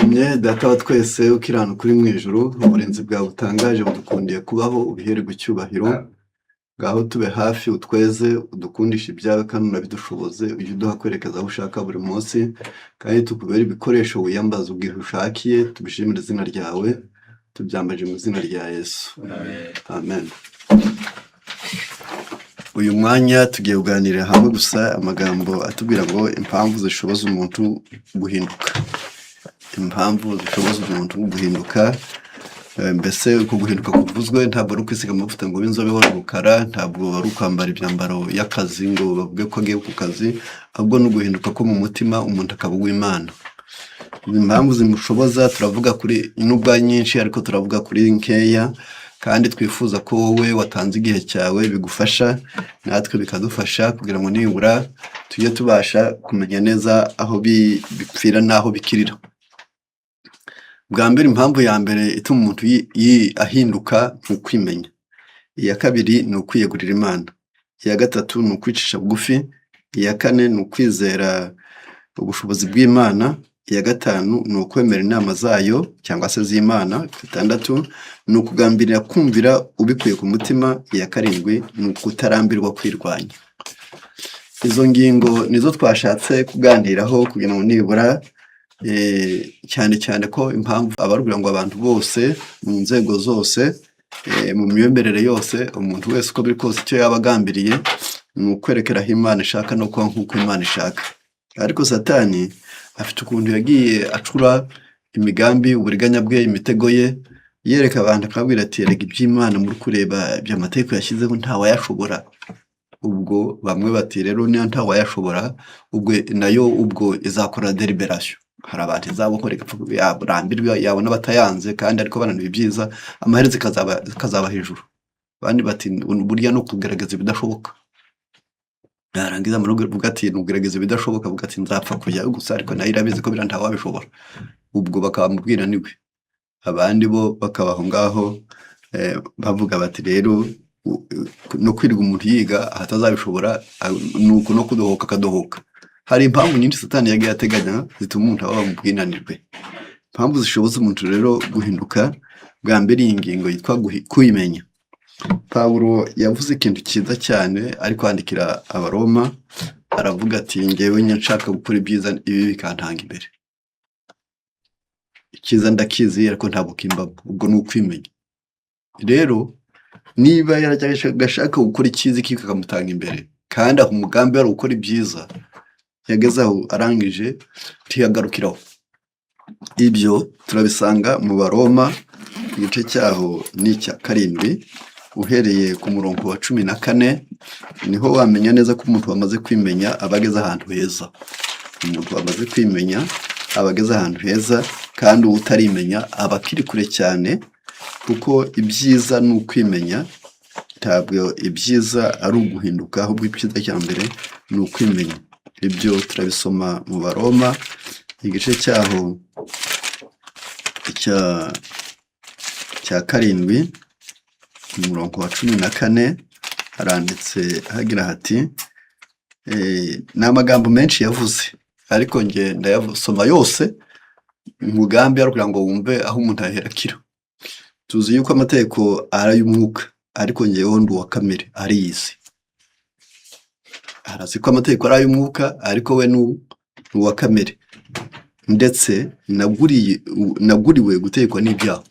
turagushimye data wa twese ukiranuka uri mu ijuru, uburinzi bwawe butangaje budukundiye kubaho, ubihererwe icyubahiro. Ngaho tube hafi utweze, udukundishe ibyawe kandi unabidushoboze, ujye uduha kwerekeza aho ushaka buri munsi, kandi tukubere ibikoresho wiyambaza ubwihe ushakiye. Tubishimire izina ryawe, tubyambaje mu izina rya Yesu, amen. Uyu mwanya tugiye kuganirira hamwe gusa amagambo atubwira ngo impamvu zishoboza umuntu guhinduka. Impamvu zishoboza umuntu guhinduka. Mbese uko guhinduka kuvuzwe ntabwo ari ukwisiga amavuta ngo b'inzobe wa rukara, ntabwo ari ukwambara imyambaro y'akazi ngo bavuge ko agiye ku kazi, ahubwo no guhinduka ko mu mutima umuntu akaba uw'Imana. Impamvu zimushoboza turavuga kuri nubwo nyinshi, ariko turavuga kuri nkeya, kandi twifuza ko wowe watanze igihe cyawe bigufasha, natwe bikadufasha kugira ngo nibura tujye tubasha kumenya neza aho bipfira n'aho bikirira. Bwa mbere, impamvu ya mbere ituma umuntu ahinduka ni ukwimenya. Iya kabiri ni ukwiyegurira Imana. Iya gatatu ni ukwicisha bugufi. Iya kane ni ukwizera ubushobozi bw'Imana. Iya gatanu ni ukwemera inama zayo cyangwa se z'Imana. Gatandatu ni ukugambirira kumvira ubikuye ku mutima. Iya karindwi ni ukutarambirwa kwirwanya. Izo ngingo nizo twashatse kuganiraho kugira ngo nibura cyane cyane ko impamvu abarubwira ngo abantu bose mu nzego zose, mu miyoborere yose, umuntu wese uko biri kose icyo yaba agambiriye ni ukwerekera aho Imana ishaka no kuba nk'uko Imana ishaka. Ariko Satani afite ukuntu yagiye acura imigambi, uburiganya bwe, imitego ye, yereka abantu akabwira ati erega iby'Imana muri kureba by'amategeko yashyizeho ntawayashobora. Ubwo bamwe bati rero niyo ntawayashobora, ubwo nayo ubwo izakora deliberation. Hari abantu izabukora yaburambirwa, yabona batayanze kandi ariko bananiwe ibyiza, amaherezo ikazaba hejuru. Abandi bati burya no kugaragaza ibidashoboka. Yarangiza mu rugo ruvuga ati nugerageza ibidashoboka, avuga ati nzapfa kujya gusa, ariko nayo irabizi ko biranta wabishobora. Ubwo bakamubwira niwe. Abandi bo bakabaho ngaho bavuga bati rero no kwirirwa umuntu yiga ahatazabishobora, nuko no kudohoka akadohoka. Hari impamvu nyinshi Satani yagiye ateganya zituma umuntu aba mu bwinanirwe. Impamvu zishoboza umuntu rero guhinduka, bwa mbere iyi ngingo yitwa kwimenya. Pawulo yavuze ikintu cyiza cyane ari kwandikira Abaroma, aravuga ati ngewe nshaka gukora ibyiza, ibi bikantanga imbere. Icyiza ndakizi ariko ntabwo kimbamo, ubwo ni ukwimenya. Rero niba yarashaka gukora icyiza kikamutanga imbere, kandi aho umugambi ari gukora ibyiza, yageze aho arangije ntiyagarukiraho. Ibyo turabisanga mu Baroma igice cyaho ni icya 7, uhereye ku murongo wa 14, niho wamenya neza ko umuntu wamaze kwimenya abageze ahantu heza. Umuntu wamaze kwimenya abageze ahantu heza, kandi utarimenya aba akiri kure cyane, kuko ibyiza ni ukwimenya. Ntabwo ibyiza ari uguhinduka, ahubwo ibyiza cya mbere ni ukwimenya. Ibyo turabisoma mu Baroma igice cyaho cya 7, umurongo wa 14, haranditse hagira hati ni amagambo menshi yavuze, ariko nge ndayasoma yose umugambi ari kugira ngo wumve aho umuntu aherakira. Tuzi yuko amategeko ari ay'umwuka, ariko ngewe ndi uwa kamere, ari iy'isi. Arazi ko amategeko ari ay'umwuka, ariko we ni uwa kamere, ndetse naguriwe gutegekwa n'ibyaha.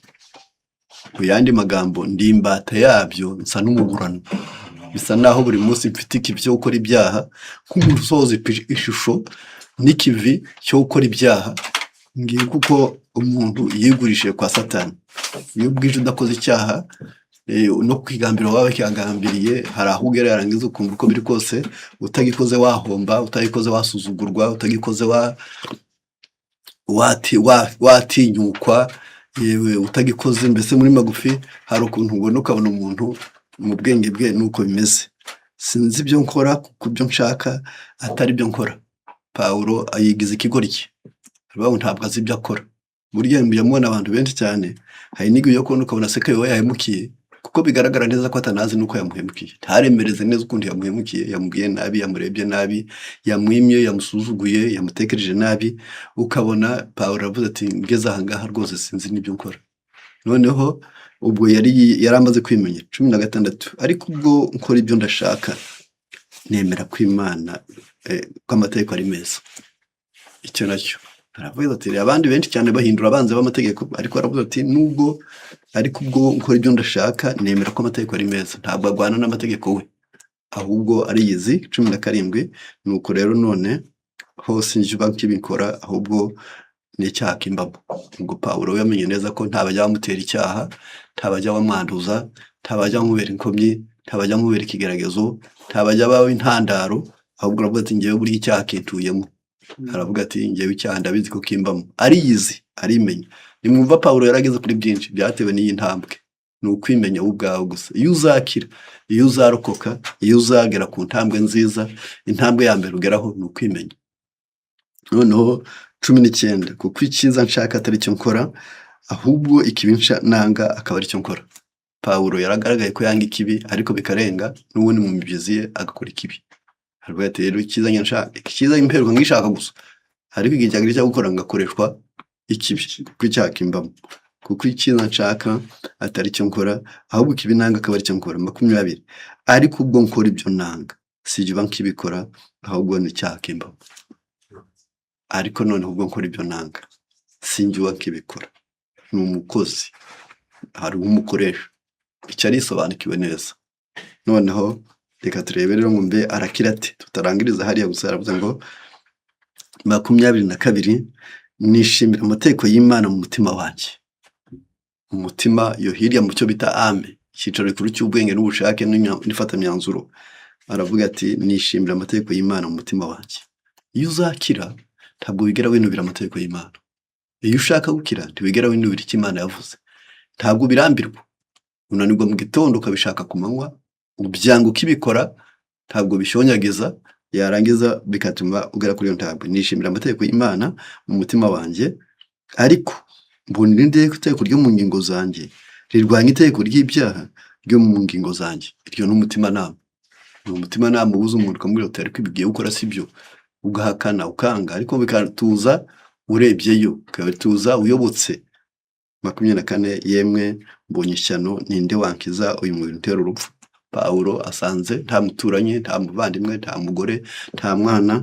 Mu yandi magambo, ndi imbata yabyo, nsa n'umuburano. Bisa naho buri munsi mfite ikivi cyo gukora ibyaha, nk'umuntu usohoza ishusho n'ikivi cyo gukora ibyaha. Ngiye kuko umuntu yigurishije kwa Satani. Iyo bwije udakoze icyaha, no kwigambira wawe cyagambiriye, hari aho ugera yarangiza ukumva uko biri kose utagikoze wahomba, utagikoze wasuzugurwa, utagikoze watinyukwa, yewe utagikoze mbese muri magufi. Hari ukuntu ubona ukabona umuntu mu bwenge bwe nuko bimeze, sinzi ibyo nkora kuko ibyo nshaka atari byo nkora. Pawulo ayigize ikigoryi, ariko ntabwo azi ibyo akora. Burya yamubona abantu benshi cyane, hari n'igihe yo kubona ukabona se ko yahemukiye kuko bigaragara neza ko atanazi nuko yamuhemukiye, ntaremereze neza ukuntu yamuhemukiye, yamubwiye nabi, yamurebye nabi, yamwimye, yamusuzuguye, yamutekereje nabi, ukabona Pawulo aravuze ati ngeze aha ngaha rwose sinzi n'ibyo nkora. Noneho ubwo yari amaze kwimenya. 16 ariko ubwo nkora ibyo ndashaka nemera ko Imana ko amategeko ari meza. Icyo nacyo aravuga ati abandi benshi cyane bahindura abanze b'amategeko, ariko aravuga ati nubwo ariko ubwo nkora ibyo ndashaka nemera ko amategeko ari meza. Ntabwo agwana n'amategeko we, ahubwo ariyizi. 17 nuko rero none hose njuba nkibikora ahubwo ni icyaha kimbamo. Ubwo Pawulo yamenye neza ko ntabajya bamutera icyaha, ntabajya bamwanduza, ntabajya bamubera inkomyi, ntabajya bamubera ikigeragezo, ntabajya bawe intandaro, ahubwo aravuga ati ngewe buri icyaha kintuyemo. Aravuga ati ngewe icyaha ndabizi ko kimbamo. Ariyizi, arimenya. Nimwumva Pawulo yarageze kuri byinshi byatewe n'iyi ntambwe. Ni ukwimenya wowe ubwawe gusa. Iyo uzakira, iyo uzarokoka, iyo uzagera ku ntambwe nziza, intambwe ya mbere ugeraho ni ukwimenya. Noneho 19 kuko icyiza nshaka atari cyo nkora, ahubwo ikibi nanga akaba ari cyo nkora. Pawulo yaragaragaye ko yanga ikibi, ariko bikarenga n'ubundi mu mibyizi ye agakora ikibi. Aravuga ati rero icyiza nshaka, icyiza imperuka ngishaka gusa, ariko igihe cyagire cyo gukora ngakoreshwa ikibi kuko icyaha kimbamo. Kuko icyiza nshaka atari cyo nkora, ahubwo ikibi nanga akaba ari cyo nkora. 20 ariko ubwo nkora ibyo nanga sijye nkibikora, ahubwo ni icyaha kimbamo. Ariko none ubwo nkora ibyo nanga sinjye nkibikora, ni umukozi, hari umukoresha. Icyo arisobanukiwe neza. Noneho reka turebe rero ngumbe arakira ati, tutarangiriza hariya gusa. Aravuze ngo 22 nishimira amategeko y'Imana mu mutima wanjye. Umutima yo hirya mu cyo bita ame, icyicaro gikuru cy'ubwenge n'ubushake n'ifatamyanzuro. Aravuga ati nishimira amategeko y'Imana mu mutima wanjye. Iyo uzakira ntabwo wigera winubira amategeko y'Imana. Iyo ushaka gukira ntiwigera winubira icyo Imana yavuze. Ntabwo birambirwa, unanirwa mu gitondo ukabishaka ku manywa, ubyanga ukibikora, ntabwo bishonyagiza, yarangiza bikatuma ugera kuri iyo ntabwo. Nishimira amategeko y'Imana mu mutima wanjye, ariko mbonera itegeko ryo mu ngingo zanjye rirwanya itegeko ry'ibyaha ryo mu ngingo zanjye. Iryo ni umutimanama. Ni umutimanama ubuza umuntu ukamubwira uti ariko ibigiye gukora sibyo, ugahakana ukanga, ariko bikatuza urebyeyo, bikatuza uyobotse. 24 yemwe mbonye ishyano, ninde wankiza uyu mubiri utera urupfu. Pawulo asanze nta muturanye, nta muvandimwe, nta mugore, nta mwana,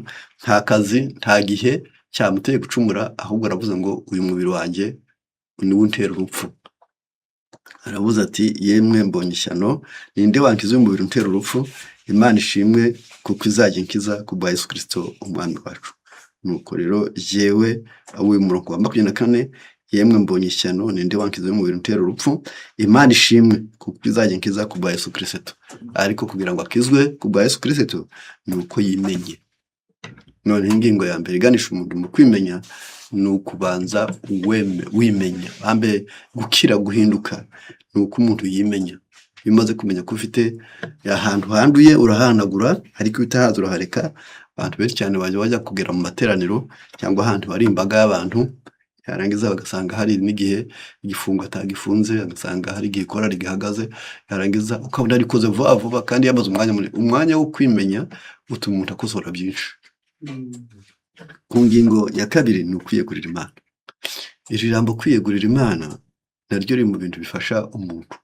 nta kazi, nta gihe cyamuteye gucumura, ahubwo aravuze ngo uyu mubiri wanjye niwo untera urupfu. Aravuze ati yemwe mbonye ishyano, ninde wankiza uyu mubiri utera urupfu. Imana ishimwe kuko izajya inkiza kubwa Yesu Kristo umwami wacu. Nuko rero yewe uyu murongo wa 24 yemwe mbonye ishyano, ninde wankiza uyu mubiri utera urupfu. Imana ishimwe kuko izajya inkiza kubwa Yesu Kristo. Ariko kugira ngo akizwe kubwa Yesu Kristo ni uko yimenye. None ingingo ya mbere iganisha umuntu mu kwimenya ni ukubanza wimenya. Ambe gukira guhinduka ni uko umuntu yimenya. Bimaze kumenya ko ufite ahantu handuye urahanagura, ariko utahaza urahareka. Abantu benshi cyane bajya kugera mu materaniro cyangwa ahantu hari imbaga y'abantu, yarangiza bagasanga hari n'igihe igifungo atagifunze, agasanga hari igihe ikora rigihagaze, yarangiza ukabona arikoze vuba vuba kandi yamaze umwanya wo kwimenya, utuma umuntu akosora byinshi. Ku ngingo ya kabiri ni ukwiyegurira Imana. Iri jambo kwiyegurira Imana naryo riri mu bintu bifasha umuntu.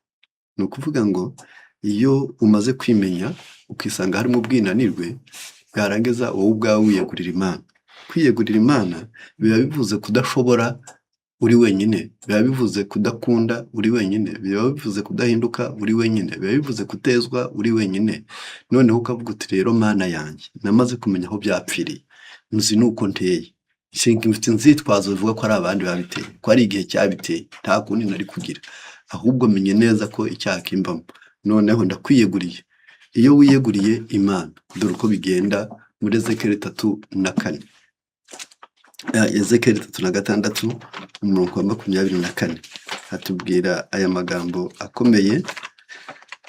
Ni ukuvuga ngo iyo umaze kwimenya ukisanga harimo ubwinanirwe, bwarangiza wowe ubwawe wiyegurira Imana. Kwiyegurira Imana biba bivuze kudashobora uri wenyine, biba bivuze kudakunda uri wenyine, biba bivuze kudahinduka uri wenyine, biba bivuze kutezwa uri wenyine. Noneho ukavuga uti rero Mana yanjye, namaze kumenya aho byapfiriye, nzi nuko nteye, mfite inzitwazo bivuga ko ari abandi babiteye, ko ari igihe cyabiteye, nta kundi nari kugira, ahubwo menye neza ko icyaha kimbamo. Noneho ndakwiyeguriye. Iyo wiyeguriye Imana, dore uko bigenda muri Ezekiyeli 3:4. Ezekiyeli 3:6 umurongo wa 24 hatubwira aya magambo akomeye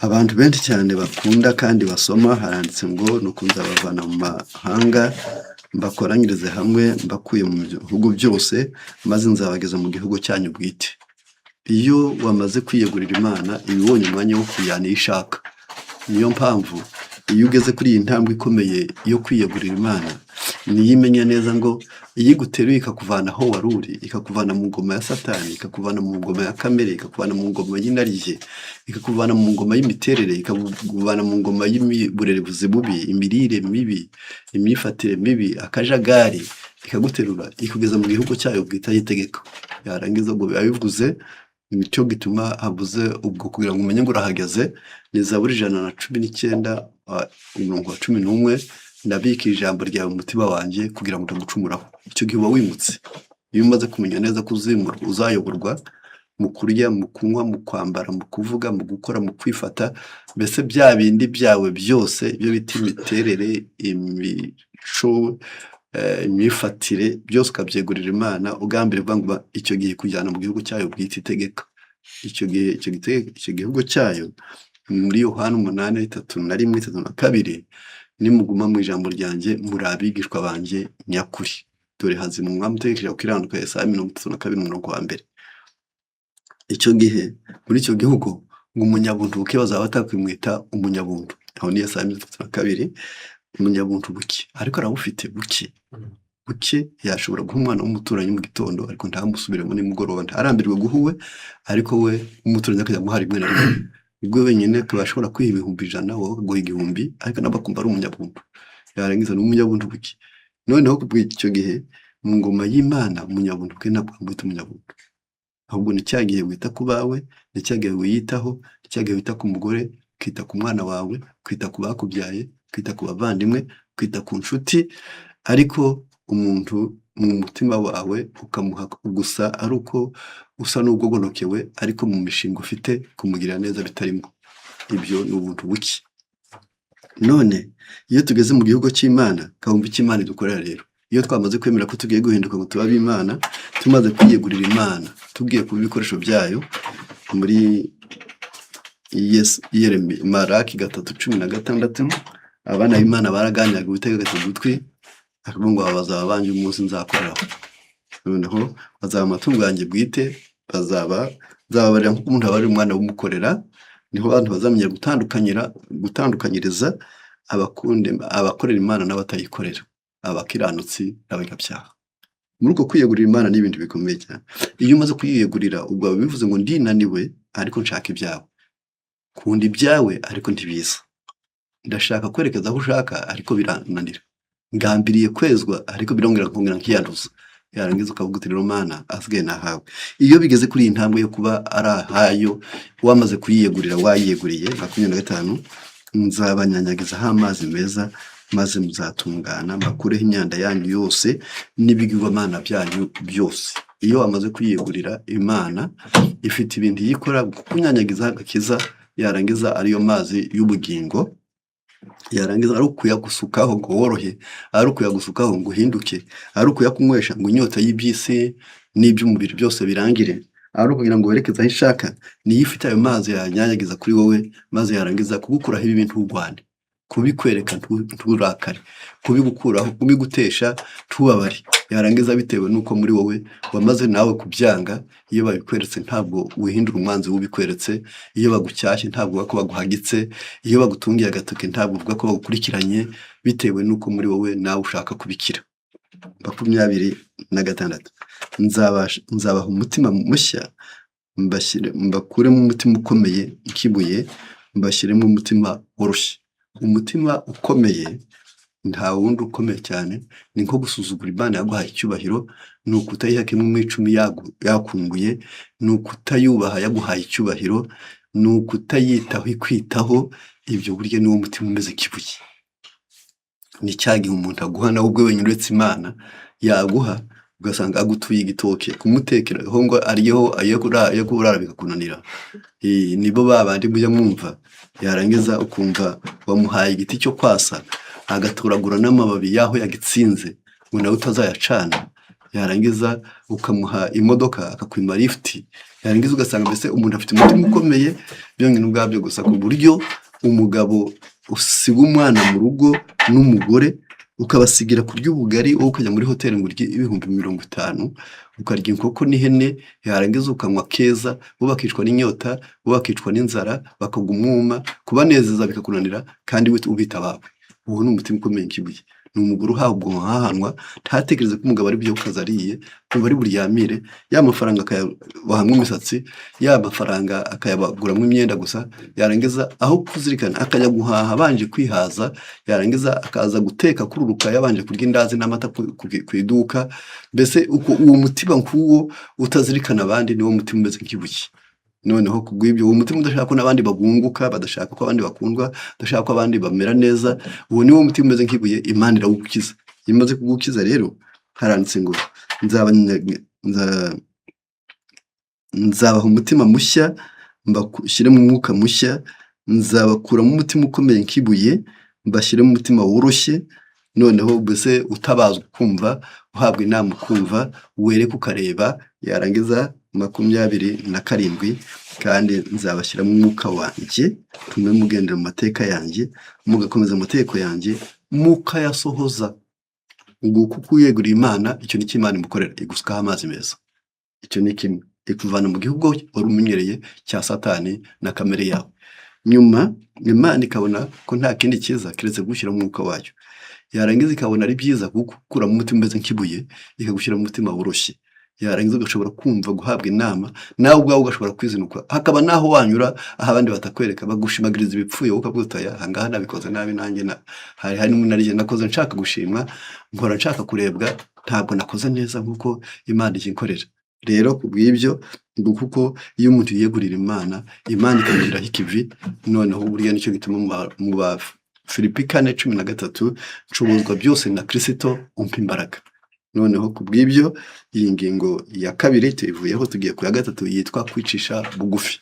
abantu benshi cyane bakunda kandi basoma. Haranditse ngo nuko nzabavana mu mahanga mbakoranyirize hamwe, mbakuye mu bihugu byose, maze nzabageza mu gihugu cyanyu bwite. iyo wamaze kwiyegurira Imana iba ibonye umwanya wo kujyana iyo ishaka. Niyo mpamvu iyo ugeze kuri iyi ntambwe ikomeye yo kwiyegurira Imana, niyo imenya neza ngo iyo iguteruye ikakuvana aho wari uri, ikakuvana mu ngoma ya Satani, ikakuvana mu ngoma ya kamere, ikakuvana mu ngoma y'inarijye, ikakuvana mu ngoma y'imiterere, ikakuvana mu ngoma y'uburerezi bubi, imirire mibi, imyifatire mibi, akajagari, ikaguterura ikugeza mu gihugu cyayo bwite y'itegeko. Yarangiza ubwo biba bivuze nicyo gituma habuze ubwo kugira ngo umenye ngo urahageze. Ni Zaburi 119 umurongo wa 11, ndabika ijambo ryawe mu mutima wanjye kugira ngo utagucumuraho. Icyo gihe uba wimutse. Iyo umaze kumenya neza ko uzayoborwa mu kurya, mu kunywa, mu kwambara, mu kuvuga, mu gukora, mu kwifata, mbese bya bindi byawe byose ibyo bita imiterere, imico, imyifatire, byose ukabyegurira Imana ugambiriye kuvuga ngo icyo gihe kujyana mu gihugu cyayo bwite itegeka. Icyo gihugu cyayo muri Yohana 8:31-32, nimuguma mu ijambo ryanjye muri abigishwa banjye nyakuri, dore hazima umwami utegekesha gukiranuka. Yesaya 32:1. Icyo gihe muri icyo gihugu ngo umunyabuntu buke bazaba batakwimwita umunyabuntu. Aho ni Yesaya 32. Umunyabuntu buke, ariko arabufite buke. Buke yashobora guha umwana w'umuturanyi mu gitondo ariko ntamusubiremo nimugoroba, ntarambirwe guhuwe, ariko we umuturanyi akajya amuha rimwe na rimwe. Ubwo wenyine tubashobora kwiha ibihumbi 100, wowe ukaguha igihumbi, ariko nabo bakumva ari umunyabuntu. Yarangiza n'umunyabuntu buke. Noneho icyo gihe mu ngoma y'Imana umunyabuntu buke ntabwo amwita umunyabuntu, ahubwo ni cya gihe wita ku bawe, ni cya gihe wiyitaho, ni cya gihe wita ku mugore, kwita ku mwana wawe, kwita ku bakubyaye, kwita ku bavandimwe, kwita ku nshuti, ariko umuntu mu mutima wawe ukamuha gusa ari uko usa n'ubwogonokewe, ariko mu mishinga ufite kumugirira neza bitarimo. Ibyo ni ubuntu buke. None iyo tugeze mu gihugu cy'Imana, kabumva icyo Imana idukorera rero. Iyo twamaze kwemera ko tugiye guhinduka ngo tubabe Imana, tumaze kwiyegurira Imana, tugiye kuba ibikoresho byayo, muri Malaki 3:16, abana b'Imana baraganiraga Uwiteka ugutwi, akavuga ngo bazaba banje umunsi nzakoreraho. Noneho bazaba amatungo yanjye bwite, bazabarira nk'uko umuntu aba ari umwana w'umukorera. Niho abantu bazamenya gutandukanyiriza abakorera Imana n'abatayikorera, abakiranutsi n'abanyabyaha. Muri uko kwiyegurira Imana n'ibintu bikomeye cyane. Iyo umaze kwiyegurira ubwo bivuze ngo ndinaniwe ariko nshaka ibyawe, kundi ibyawe ariko ntibiza, ndashaka kwerekeza aho ushaka ariko birananira, ngambiriye kwezwa ariko birongera nkongera nkiyanduza. Yarangiza ukavuga uti rero Mana asigaye nahawe. Iyo bigeze kuri iyi ntambwe yo kuba ari ahayo, wamaze kuyiyegurira, wayiyeguriye 25, nzabanyanyagizaho amazi meza, maze muzatungana, mbakureho imyanda yanyu yose n'ibigirwamana byanyu byose. Iyo wamaze kwiyegurira Imana, ifite ibintu yikora kunyanyagiza agakiza, yarangiza ariyo mazi y'ubugingo, yarangiza ari ukuyagusukaho ngo worohe, ari ukuyagusukaho ngo uhinduke, ari ukuyakunywesha ngo inyota y'iby'isi n'iby'umubiri byose birangire, ari ukugira ngo werekeze aho ishaka. Niyo ifite ayo mazi yanyanyagiza kuri wowe, maze yarangiza kugukuraho ibi bintu urwane, kubikwereka nturakare, kubigukuraho, kubigutesha ntubabare. Yarangiza bitewe nuko muri wowe wamaze nawe kubyanga. Iyo babikweretse ntabwo wihindura umwanzi w'ubikweretse, iyo bagucyashye ntabwo uvuga ko baguhagitse, iyo bagutungiye agatoke ntabwo uvuga ko bagukurikiranye, bitewe nuko muri wowe nawe ushaka kubikira. 26, nzabaha umutima mushya, mbakuremo umutima ukomeye nk'ibuye, mbashyiremo umutima woroshye. Umutima ukomeye nta wundi ukomeye cyane, ni nko gusuzugura Imana yaguhaye icyubahiro, ni ukutayiha kimwe mu 10 yakunguye, ni ukutayubaha yaguhaye icyubahiro, ni ukutayitaho ikwitaho. Ibyo burya niwo mutima umeze nk'ibuye. Ni cya gihe umuntu aguha nawe ubwe wenyine uretse Imana yaguha, ugasanga agutuye igitoke, kumutekera aho ngo ariyeho ayo kurara bikakunanira. Nibo babandi mujya mwumva, yarangiza ukumva wamuhaye igiti cyo kwasa, agaturagura n'amababi yaho yagitsinze ngo nawe utazayacana. Yarangiza ukamuha imodoka akakwima lift, yarangiza ugasanga mbese umuntu afite umutima ukomeye byonyine ubwabyo gusa, ku buryo umugabo usiga umwana mu rugo n'umugore ukabasigira kurya ubugari wowe ukajya muri hoteli ngo urye ibihumbi 50 ukarya inkoko n'ihene yarangiza ukanywa keza bo bakicwa n'inyota bo bakicwa n'inzara bakagumwuma kubanezeza bikakunanira kandi ubita abawe uwo ni umutima ukomeye nk'ibuye ni umugore uhabwa hahanwa ntatekereze ko umugabo ari byo kazariye kumva ari buryamire ya mafaranga akayabahamwe imisatsi ya mafaranga akayabaguramo imyenda gusa yarangiza aho kuzirikana akajya guhaha abanje kwihaza yarangiza akaza guteka kururuka yabanje kurya indazi n'amata ku iduka mbese uwo mutima nk'uwo utazirikana abandi niwo mutima umeze nk'ibuye noneho kubw'ibyo uwo mutima udashaka ko n'abandi bagunguka badashaka ko abandi bakundwa badashaka ko abandi bamera neza uwo niwo mutima umeze nk'ibuye Imana irawugukiza iyo imaze kugukiza rero haranditse ngo nzabaha umutima mushya mbashyire mu mwuka mushya nzabakuramo umutima ukomeye nk'ibuye mbashyire mu mutima woroshye noneho mbese utabazwa kumva uhabwa inama ukumva wereka ukareba yarangiza 27 kandi nzabashyira mu mwuka wanjye tumwe mugendera mu mateka yanjye mugakomeza amategeko yanjye mukayasohoza ubwo kuko uyeguriye Imana icyo ni Imana imukorera igusukaho amazi meza icyo ni kimwe ikuvana mu gihugu wari umenyereye cya Satani na kamere yawe nyuma Imana ikabona ko nta kindi cyiza kiretse gushyira mu mwuka wayo yarangiza ikabona ari byiza gukura mu mutima umeze nk'ibuye ikagushyira mu mutima woroshye yarangiza ugashobora kumva guhabwa inama nawe ubwawe ugashobora kwizinuka hakaba naho wanyura aho abandi batakwereka bagushimagiriza ibipfuye wowe ukavuga ahangaha nabikoze nabi nanjye hari n'umunariye nakoze nshaka gushimwa nkora nshaka kurebwa ntabwo nakoze neza nk'uko Imana ikinkorera rero kubw'ibyo ngo kuko iyo umuntu yiyegurira Imana ikamugiraho ikivi noneho buriya nicyo gituma mu ba Filipi 4:13 nshobozwa byose na Kristo umpa imbaraga noneho kubw'ibyo iyi ngingo ya kabiri tuyivuyeho tugiye ku ya gatatu yitwa kwicisha bugufi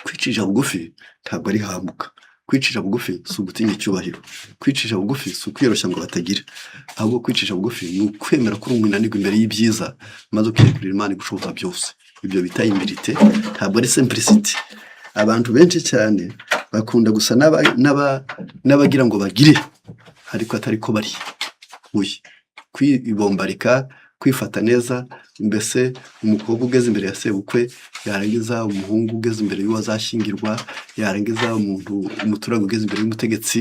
kwicisha bugufi ntabwo ari hamuka kwicisha bugufi si ugutinya icyubahiro kwicisha bugufi si ukwiyoroshya ngo batagira ahubwo kwicisha bugufi ni ukwemera ko uri umunanirwa imbere y'ibyiza maze ukiyegurira Imana igushoboza byose ibyo bita humilité ntabwo ari simplicity abantu benshi cyane bakunda gusa n'abagira ngo bagire ariko atari ko bari kwibombarika kwifata neza mbese umukobwa ugeze imbere ya sebukwe yarangiza umuhungu ugeze imbere y'uwazashyingirwa yarangiza umuturage ugeze imbere y'umutegetsi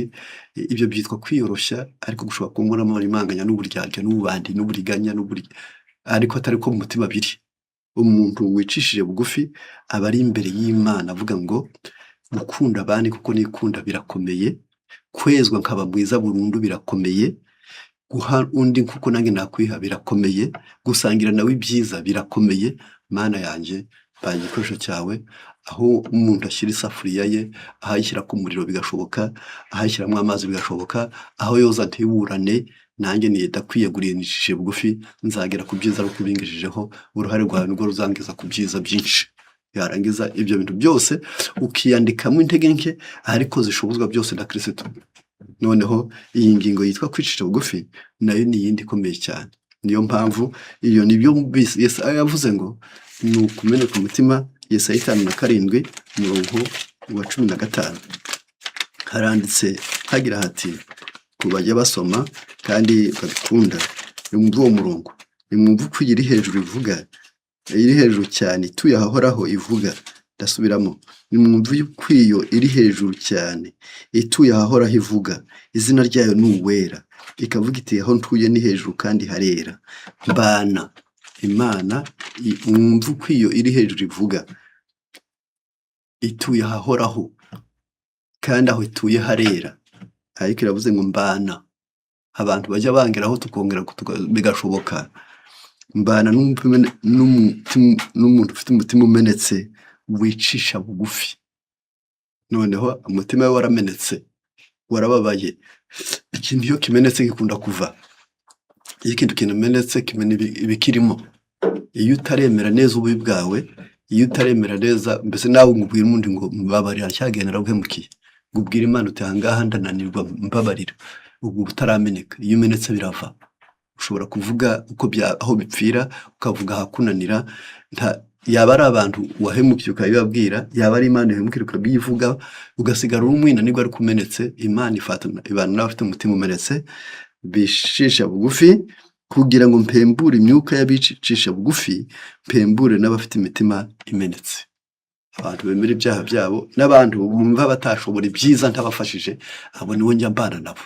ibyo byitwa kwiyoroshya ariko gushobora kumbonamo imanganya n'uburyarya n'ububandi n'uburiganya ariko atari ko mu mutima biri umuntu wicishije bugufi aba ari imbere y'Imana avuga ngo gukunda abandi kuko nikunda birakomeye kwezwa nkaba mwiza burundu birakomeye guha undi kuko nange nakwiha birakomeye gusangira nawe ibyiza birakomeye Mana yanjye banye igikoresho cyawe aho umuntu ashyira isafuriya ye ahayishyira ku muriro bigashoboka ahayishyiramo amazi bigashoboka aho yoza ntiburane nanjye niyeda kwiyeguriye bugufi nzagera ku byiza ari kubingejejeho uruhare rwawe nirwo ruzangiza ku byiza byinshi yarangiza ibyo bintu byose ukiyandikamo intege nke ariko zishobozwa byose na Kristo noneho iyi ngingo yitwa kwicisha bugufi nayo ni iyindi ikomeye cyane niyo mpamvu iyo nibyo Yesaya yavuze ngo ni ukumeneka umutima Yesaya 5:7-15 haranditse hagira hati kubajya basoma kandi babikunda nimwumve uwo murongo nimwumve uko iri hejuru ivuga iri hejuru cyane ituye ahahoraho ivuga ndasubiramo nimwumve uko iyo iri hejuru cyane ituye ahahoraho ivuga izina ryayo ni uwera ikavuga iti aho ntuye ni hejuru kandi harera mbana Imana mwumve uko iyo iri hejuru ivuga ituye ahahoraho kandi aho ituye harera ariko iravuze ngo mbana abantu bajya bangeraho tukongera bigashoboka mbana n'umuntu ufite umutima umenetse wicisha bugufi noneho umutima we waramenetse warababaye ikintu iyo kimenetse gikunda kuva iyo ikintu kimenetse kimena ibikirimo iyo utaremera neza ububi bwawe iyo utaremera neza mbese nawe ngubwira umuntu ngo mbabarira cyagenera uhemukiye ngubwira Imana uti ahangaha ndananirwa mbabarira ubwo butarameneka iyo umenetse birava ushobora kuvuga uko aho bipfira ukavuga hakunanira yaba ari abantu wahemukiye ukabibabwira yaba ari Imana ihemukira ukabivuga ugasigara umwina nibwo ari kumenetse Imana ibana nawe ufite umutima umenetse bicisha bugufi, kugira ngo mpembure imyuka y'abicisha bugufi, mpembure n'abafite imitima imenetse. Abantu bemera ibyaha byabo n'abantu bumva batashobora ibyiza ntabafashije, abo nibo njya mbana nabo.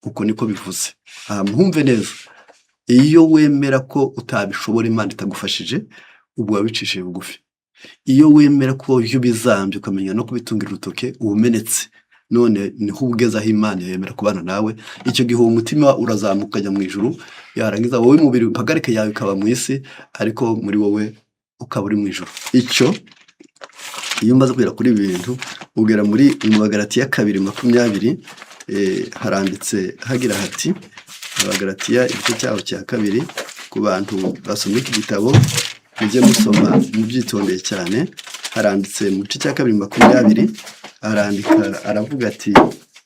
Uko niko bivuze. Mwumve neza, iyo wemera ko utabishobora Imana itagufashije, ubwo wabicishije bugufi. Iyo wemera ko iyo ubizambye ukamenya no kubitungira urutoke, ubumenetse, none niho ugeze aho Imana yemera kubana nawe. Icyo gihe uwo mutima urazamuka ukajya mu ijuru, yarangiza wowe mubiri impagarike yawe ikaba mu isi, ariko muri wowe ukaba uri mu ijuru. Icyo iyo umaze kugera kuri ibi bintu, ugera muri Abagalatiya 2:20, haranditse hagira hati, Abagalatiya igice cyaho cya 2, ku bantu basoma iki gitabo mujye musoma mubyitondeye cyane. Haranditse mu gice cya 2:20, aravuga ati,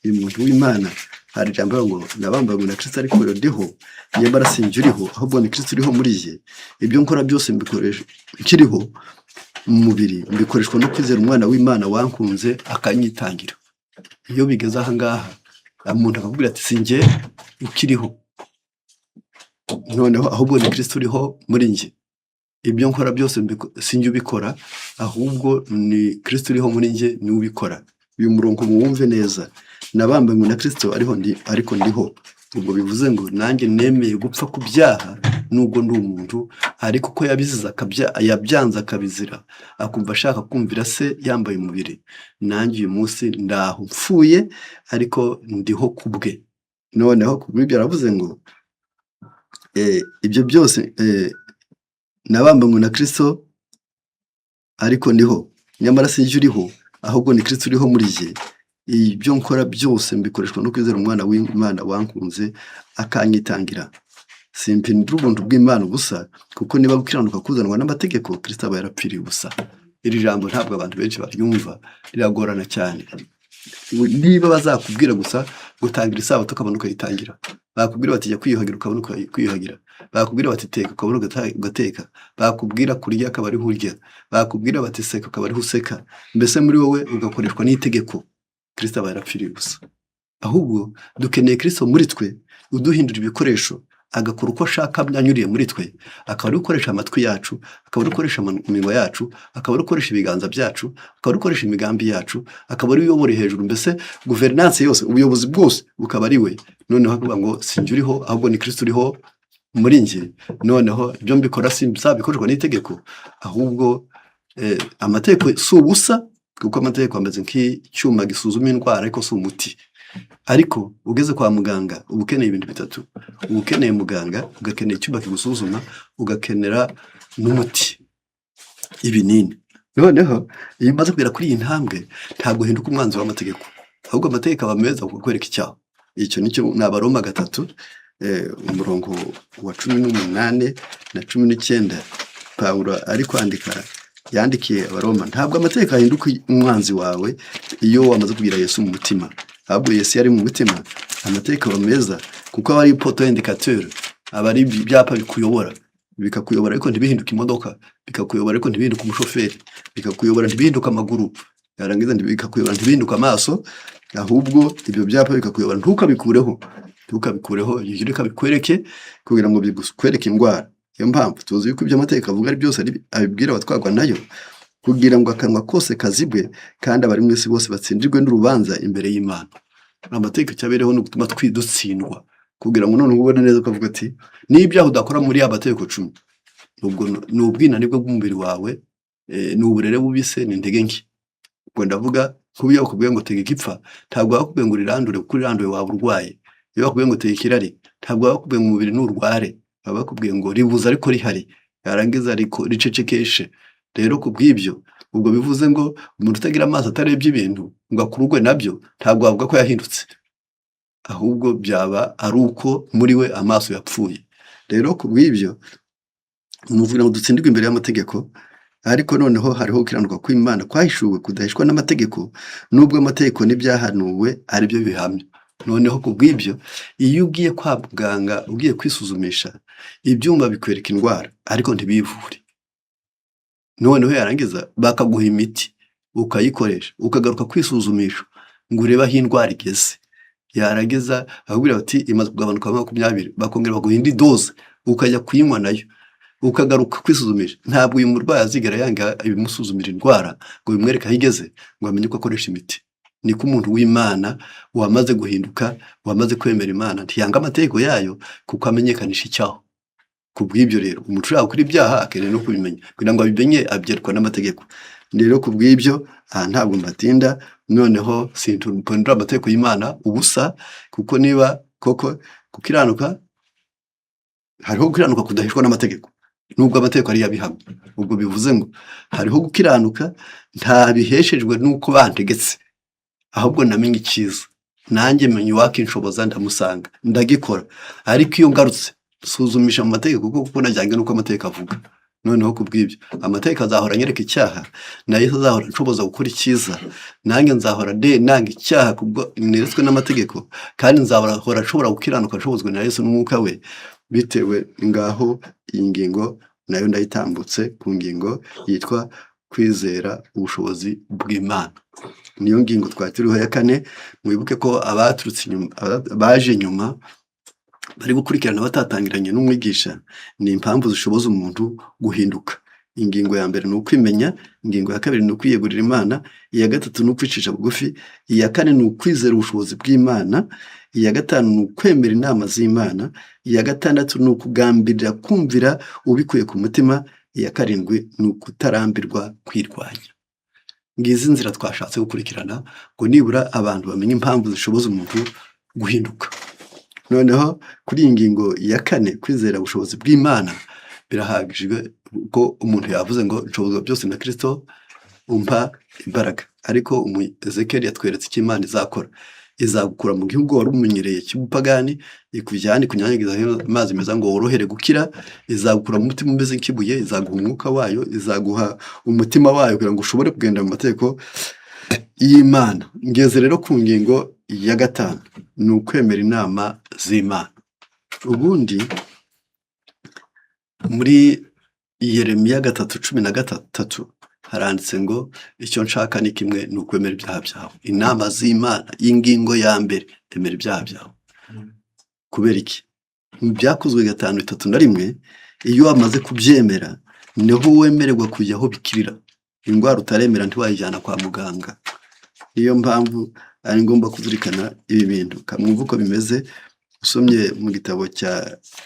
uyu muntu w'Imana, hari ijambo ngo nabambaye na Kristo ariko ndiho, nyamara sinjuriho, ahubwo ni Kristo uriho muri jye. Ibyo nkora byose mbikoresha nkiriho mu mubiri, mbikoreshwa no kwizera umwana w'Imana wankunze akanyitangira. Iyo bigeze aha ngaha, umuntu akakubwira ati sinjye ukiriho, noneho ahubwo ni Kristo uriho muri njye. Ibyo nkora byose sinjye ubikora, ahubwo ni Kristo uriho muri njye niwe ubikora. Uyu murongo muwumve neza, nabambanywe na Kristo ariko ndiho. Ubwo bivuze ngo nanjye nemeye gupfa ku byaha nubwo ndi umuntu, ariko uko yabyanze akabizira, akumva ashaka kumvira se yambaye umubiri, nanjye uyu munsi ndaho mpfuye ariko ndiho kubwe. Noneho kubw'ibyo aravuze ngo ibyo byose nabambanywe na Kristo ariko ndiho, nyamara sinjye uriho, ahubwo ni Kristo uriho muri jye. Ibyo nkora byose mbikoreshwa no kwizera umwana w'Imana wankunze akanyitangira. Simpindura ubuntu bw'Imana ubusa, kuko niba gukiranuka kuzanwa n'amategeko, Kristo aba yarapfiriye ubusa. Iri jambo ntabwo abantu benshi baryumva, riragorana cyane. Niba bazakubwira gusa gutangira isabato ukabona ukayitangira, bakubwira bati jya kwiyuhagira ukabona kwiyuhagira, bakubwira bati teka ukabona ugateka, bakubwira kurya akaba ariho urya, bakubwira bati seka ukaba ariho useka, mbese muri wowe ugakoreshwa n'itegeko, Kristo aba yarapfiriye ubusa. Ahubwo dukeneye Kristo muri twe, uduhindura ibikoresho, agakora uko ashaka anyuriye muri twe, akaba ari gukoresha amatwi yacu, akaba ari gukoresha iminwa yacu, akaba ari gukoresha ibiganza byacu, akaba ari gukoresha imigambi yacu, akaba ari uyobora hejuru, mbese guverinanse yose, ubuyobozi bwose bukaba ari we. Noneho akavuga ngo sinjye uriho, ahubwo ni Kristo uriho muri njye. Noneho ibyo mbikora bikoreshwa n'itegeko, ahubwo amategeko si ubusa, kuko amategeko ameze nk'icyuma gisuzuma indwara ariko si umuti. Ariko ugeze kwa muganga uba ukeneye ibintu bitatu: uba ukeneye muganga, ugakenera icyuma kigusuzuma, ugakenera n'umuti, ibinini. Noneho iyo umaze kugera kuri iyi ntambwe, ntabwo uhinduka umwanzi w'amategeko, ahubwo amategeko aba meza kukwereka icyaha. Icyo nicyo ni Abaroma 3, umurongo wa 18 na 19. Pawulo ari kwandika, yandikiye Abaroma, ntabwo amategeko ahinduka umwanzi wawe iyo wamaze kugira Yesu mu mutima. Ahubwo Yesu yari mu mutima, amategeko aba meza, kuko aba ari poto indicateur, aba ari ibyapa bikuyobora, bikakuyobora ariko ntibihinduka imodoka, bikakuyobora ariko ntibihinduka umushoferi, bikakuyobora ntibihinduka amaguru, yarangiza bikakuyobora ntibihinduka amaso, ahubwo ibyo byapa bikakuyobora ntukabikureho, reka bikwereke, kugira ngo bikwereke indwara. Iyo mpamvu tuzi yuko ibyo amategeko avuga ari byose abibwira abatwarwa nayo, kugira ngo akanwa kose kazibwe, kandi abari mu isi bose batsindirwe n'urubanza imbere y'Imana. Amategeko cyabereho no gutuma dutsindwa, kugira ngo none ubone neza ukavuga ati n'ibyaha udakora muri amategeko 10, ubwo ni ubwinane bw'umubiri wawe, ni uburere bubise, ni intege nke. Ubwo ndavuga kuba iyo bakubwiye ngo tega igipfa, ntabwo bakubwiye ngo rirandure, kuko riranduye waba urwaye. Iyo bakubwiye ngo tega ikirari, ntabwo bakubwiye ngo umubiri n'urware, baba bakubwiye ngo ribuze ariko rihari, yarangiza ariko ricecekeshe. Rero kubw'ibyo, ubwo bivuze ngo umuntu utagira amaso atarebye ibintu ngo akurugwe nabyo, ntabwo wavuga ko yahindutse, ahubwo byaba ari uko muri we amaso yapfuye. Rero kubw'ibyo umuvuga ngo dutsindirwe imbere y'amategeko, ariko noneho hariho gukiranuka kw'Imana kwahishuwe kudahishwa n'amategeko, nubwo amategeko n'ibyahanuwe ari byo bihamya. Noneho kubw'ibyo, iyo ugiye kwa muganga ugiye kwisuzumisha, ibyuma bikwereka indwara ariko ntibivure. Noneho yarangiza bakaguha imiti ukayikoresha, ukagaruka kwisuzumisha ngo urebe aho indwara igeze. yarageza akakubwira bati imaze kugabanuka 20 bakongera baguha indi doze ukajya kuyinywa nayo ukagaruka kwisuzumisha. Ntabwo uyu murwayi azigera yanga ibimusuzumira indwara ngo bimwereke aho igeze ngo amenye uko akoresha imiti. Niko umuntu w'Imana wamaze guhinduka, wamaze kwemera Imana ntiyanga amategeko yayo kuko amenyekanisha icyaha. Kubw'ibyo rero umuntu ushaka gukora ibyaha akeneye no kubimenya kugira ngo abimenye abyerwa n'amategeko. Rero kubw'ibyo ntabwo mbatinda, noneho sinturupondera amategeko y'Imana ubusa, kuko niba koko gukiranuka, hariho gukiranuka kudahishwa n'amategeko nubwo amategeko ari yabihamye. Ubwo bivuze ngo hariho gukiranuka nta biheshejwe nuko bantegetse, ahubwo namenye icyiza, nanjye menye uwakinshoboza ndamusanga ndagikora. Ariko iyo ngarutse suzumisha mu mategeko kuko najyanye nuko amategeko avuga. Noneho kubw'ibyo amategeko azahora anyereka icyaha, nayo azahora nshoboza gukora icyiza. Nanjye nzahora nanga icyaha kubwo neretswe n'amategeko, kandi nzahora nshobora gukiranuka nshobozwa na Yesu n'umwuka we. Bitewe ngaho iyi ngingo nayo ndayitambutse ku ngingo yitwa kwizera ubushobozi bw'Imana. Niyo ngingo twatiriho ya 4. Mwibuke ko abaturutse inyuma, baje nyuma bari gukurikirana batatangiranye n'umwigisha, ni impamvu zishoboza umuntu guhinduka. Ingingo ya mbere ni ukwimenya, ingingo ya kabiri ni ukwiyegurira Imana, iya gatatu ni ukwicisha bugufi, iya kane ni ukwizera ubushobozi bw'Imana, iya gatanu ni ukwemera inama z'Imana, iya gatandatu ni ukugambirira kumvira ubikuye ku mutima, iya karindwi ni ukutarambirwa kwirwanya. Ngizi nzira twashatse gukurikirana ngo nibura abantu bamenye impamvu zishoboza umuntu guhinduka. Noneho kuri iyi ngingo ya 4, kwizera ubushobozi bw'Imana, birahagije ko umuntu yavuze ngo nshobozwa byose na Kristo umpa imbaraga. Ariko Ezekiel yatweretse icyo Imana izakora. Izagukura mu gihugu wari umenyereye cy'ubupagani, ikujyana kunyanyagiza amazi meza ngo worohere gukira. Izagukura mu mutima umeze nk'ibuye, izaguha umwuka wayo, izaguha umutima wayo kugira ngo ushobore kugenda mu mategeko y'Imana. Ngeze rero ku ngingo ya 5, ni ukwemera inama z'Imana. Ubundi muri Yeremiya 3:13 haranditse ngo icyo nshaka ni kimwe, ni ukwemera ibyaha byawe. Inama z'Imana, ingingo ya mbere, emera ibyaha byawe. Kubera iki? Mu Byakozwe 5:31, iyo wamaze kubyemera niho wemererwa kujya aho bikirira. Indwara utaremera ntiwayijyana kwa muganga. Niyo mpamvu ari ngombwa kuzirikana ibi bintu. Kamwumva uko bimeze usomye mu gitabo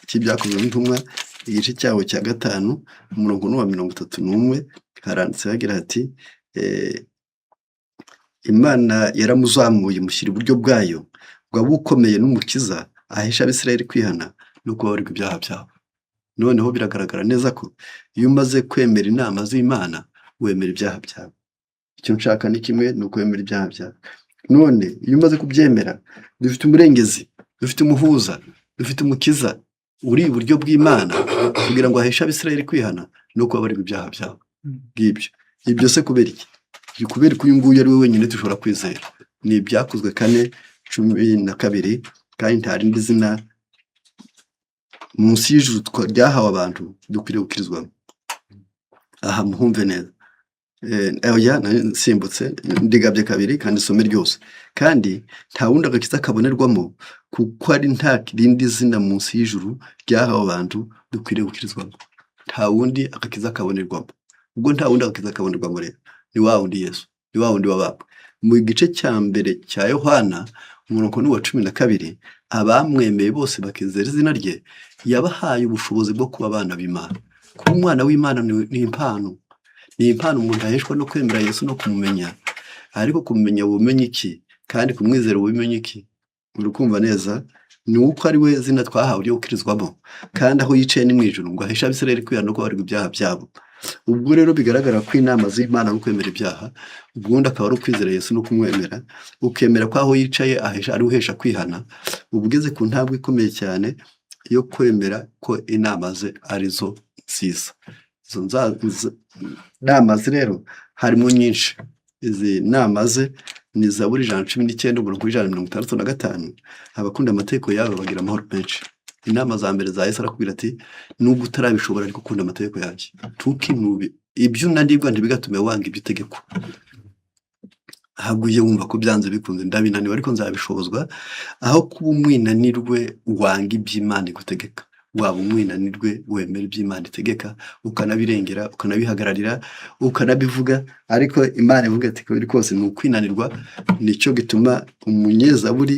cy'Ibyakozwe n'Intumwa igice cyawo cya 5 umurongo wa 31, haranditse hagira hati Imana yaramuzamuye mushyira iburyo bwayo ngo abe ukomeye n'umukiza ahesha Abisirayeli kwihana no kubabarirwa ibyaha byabo. Noneho biragaragara neza ko iyo umaze kwemera inama z'Imana wemera ibyaha byawe. Icyo nshaka ni kimwe, ni ukwemera ibyaha byawe. None iyo umaze kubyemera, dufite umurengezi, dufite umuhuza, dufite umukiza uri iburyo bw'Imana kugira ngo aheshe Abisirayeli kwihana no kubabarirwa ibyaha byabo. Ibyo se kubera iki? Kubera ko uyu nguyu ari we wenyine dushobora kwizera. Ni Ibyakozwe 4:12, kandi nta rindi zina munsi y'ijuru ryahawe abantu dukwiriye gukirizwamo. Aha muhumve neza. Oya nsimbutse ndigabye kabiri kandi isome ryose. Kandi nta wundi agakiza kabonerwamo kuko ari nta rindi zina munsi y'ijuru ryahawe abantu dukwiriye gukirizwamo. Nta wundi agakiza kabonerwamo. Ubwo nta wundi agakiza kabonerwamo rero ni wa wundi Yesu, ni wa wundi wabambwe. Mu gice cya mbere cya Yohana umurongo wa 12, abamwemeye bose bakizera izina rye yabahaye ubushobozi bwo kuba abana b'Imana. Kuba umwana w'Imana ni impano. Ni impano umuntu aheshwa no kwemera Yesu no kumumenya. Ariko kumumenya ubumenyi iki kandi kumwizera ubumenyi iki? Urukumva neza ni uko ari we zina twahawe ryo gukirizwamo, kandi aho yicaye ni mu ijuru ngo ahesha Abisirayeli kwihana no kubabarirwa ibyaha byabo. Ubwo rero bigaragara ko inama z'Imana ari ukwemera ibyaha, ubundi akaba ari ukwizera Yesu no kumwemera, ukemera ko aho yicaye ari uhesha kwihana. Ubugeze ku ntabwo ikomeye cyane yo kwemera ko inama ze arizo nziza. Izo nama ze rero harimo nyinshi. Izi nama ze ni Zaburi 119 umurongo 165. Abakunda amategeko yawe bagira amahoro menshi. Inama za mbere za Yesu arakubwira ati nubwo utarabishobora ariko ukunda amategeko yanjye, ntukinubi ibyo unanirwa ntibigatume wanga ibyo utegekwa. ahubwo ujye wumva ko byanze bikunze ndabinaniwe ariko nzabishobozwa, aho kuba umwinanirwe wanga iby'Imana igutegeka, waba umwinanirwe wemera iby'Imana itegeka, ukanabirengera, ukanabihagararira, ukanabivuga, ariko Imana ivuga ati ko biri kose ni ukwinanirwa. Nicyo gituma umunyezaburi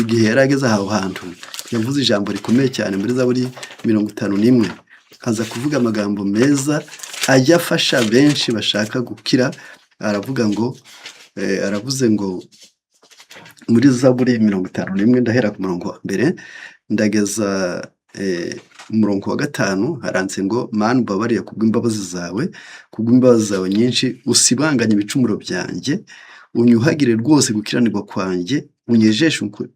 igihe yari ageze aho hantu yavuze ijambo rikomeye cyane muri Zaburi 51, aza kuvuga amagambo meza ajya afasha benshi bashaka gukira. Aravuga ngo aravuze ngo muri Zaburi 51 ndahera ku murongo wa mbere ndageza umurongo wa 5, haranditse ngo Mana umbabariye kubw'imbabazi zawe nyinshi, usibanganye ibicumuro byanjye, unyuhagire rwose gukiranirwa kwanjye,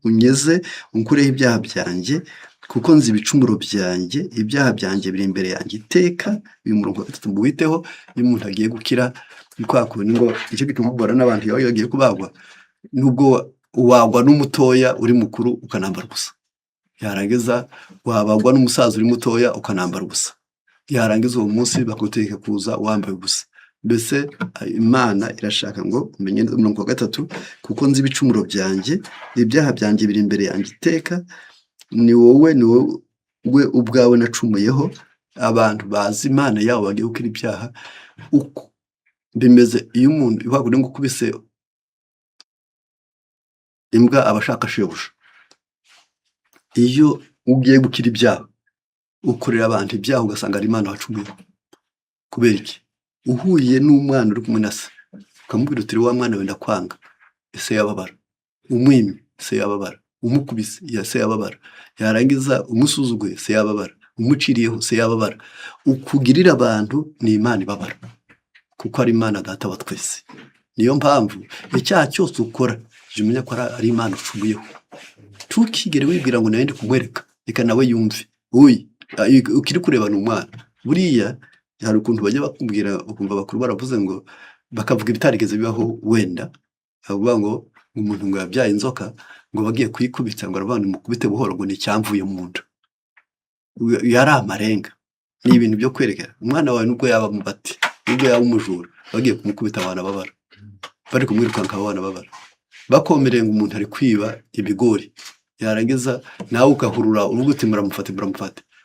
unyeze unkureho ibyaha byanjye, kuko nzi ibicumuro byanjye, ibyaha byanjye biri imbere yanjye iteka. Uyu murongo wa 3 muwiteho iyo umuntu agiye gukira, kwa kundi ngo icyo gituma ubona n'abantu iyo bagiye kubagwa, nubwo wagwa n'umutoya uri mukuru ukanambara ubusa, yarangiza wabagwa n'umusaza uri mutoya ukanambara ubusa, yarangiza uwo munsi bakutegeka kuza wambaye ubusa. Mbese Imana irashaka ngo umenye umurongo wa 3, kuko nzi ibicumuro byanjye, ibyaha byanjye biri imbere yanjye iteka, ni wowe ubwawe nacumuyeho. Abantu bazi Imana yabo bagiye gukira ibyaha uko bimeze. Iyo umuntu iwaguye ngo ukubise imbwa abashaka shebuja, iyo ugiye gukira ibyaha ukorera abantu ibyaha ugasanga ari Imana wacumuyeho. Kubera iki? Uhuye n'umwana uri kumwe na se ukamubwira uti wa mwana wenda kwanga, ese yababara, umwimye se yababara, umukubise se yababara, yarangiza umusuzuguye se yababara, umuciriyeho se yababara. Ukugirira abantu ni Imana ibabara, kuko ari Imana Data wa twese. Niyo mpamvu icyaha cyose ukora jya umenya ko ari Imana ucumuyeho. Ntukigere wibwira ngo nawe ndi kumwereka, reka nawe yumve. Ukiri kurebana umwana, buriya hari ukuntu bajya bakubwira, ukumva bakuru baravuze ngo bakavuga ibitarigeze bibaho, wenda avuga ngo umuntu ngo yabyaye inzoka, ngo bagiye kuyikubita ngo aravuga ngo mukubite buhoro ngo ni icyamvuye mu nda. Yari amarenga. Ni ibintu byo kwerekana umwana wawe nubwo yaba mubati, nubwo yaba umujura, bagiye kumukubita abana babara, bari kumwirukanka abana babara, bakomereye ngo umuntu ari kwiba ibigori, yarangiza nawe ugahurura uruguti muramufate,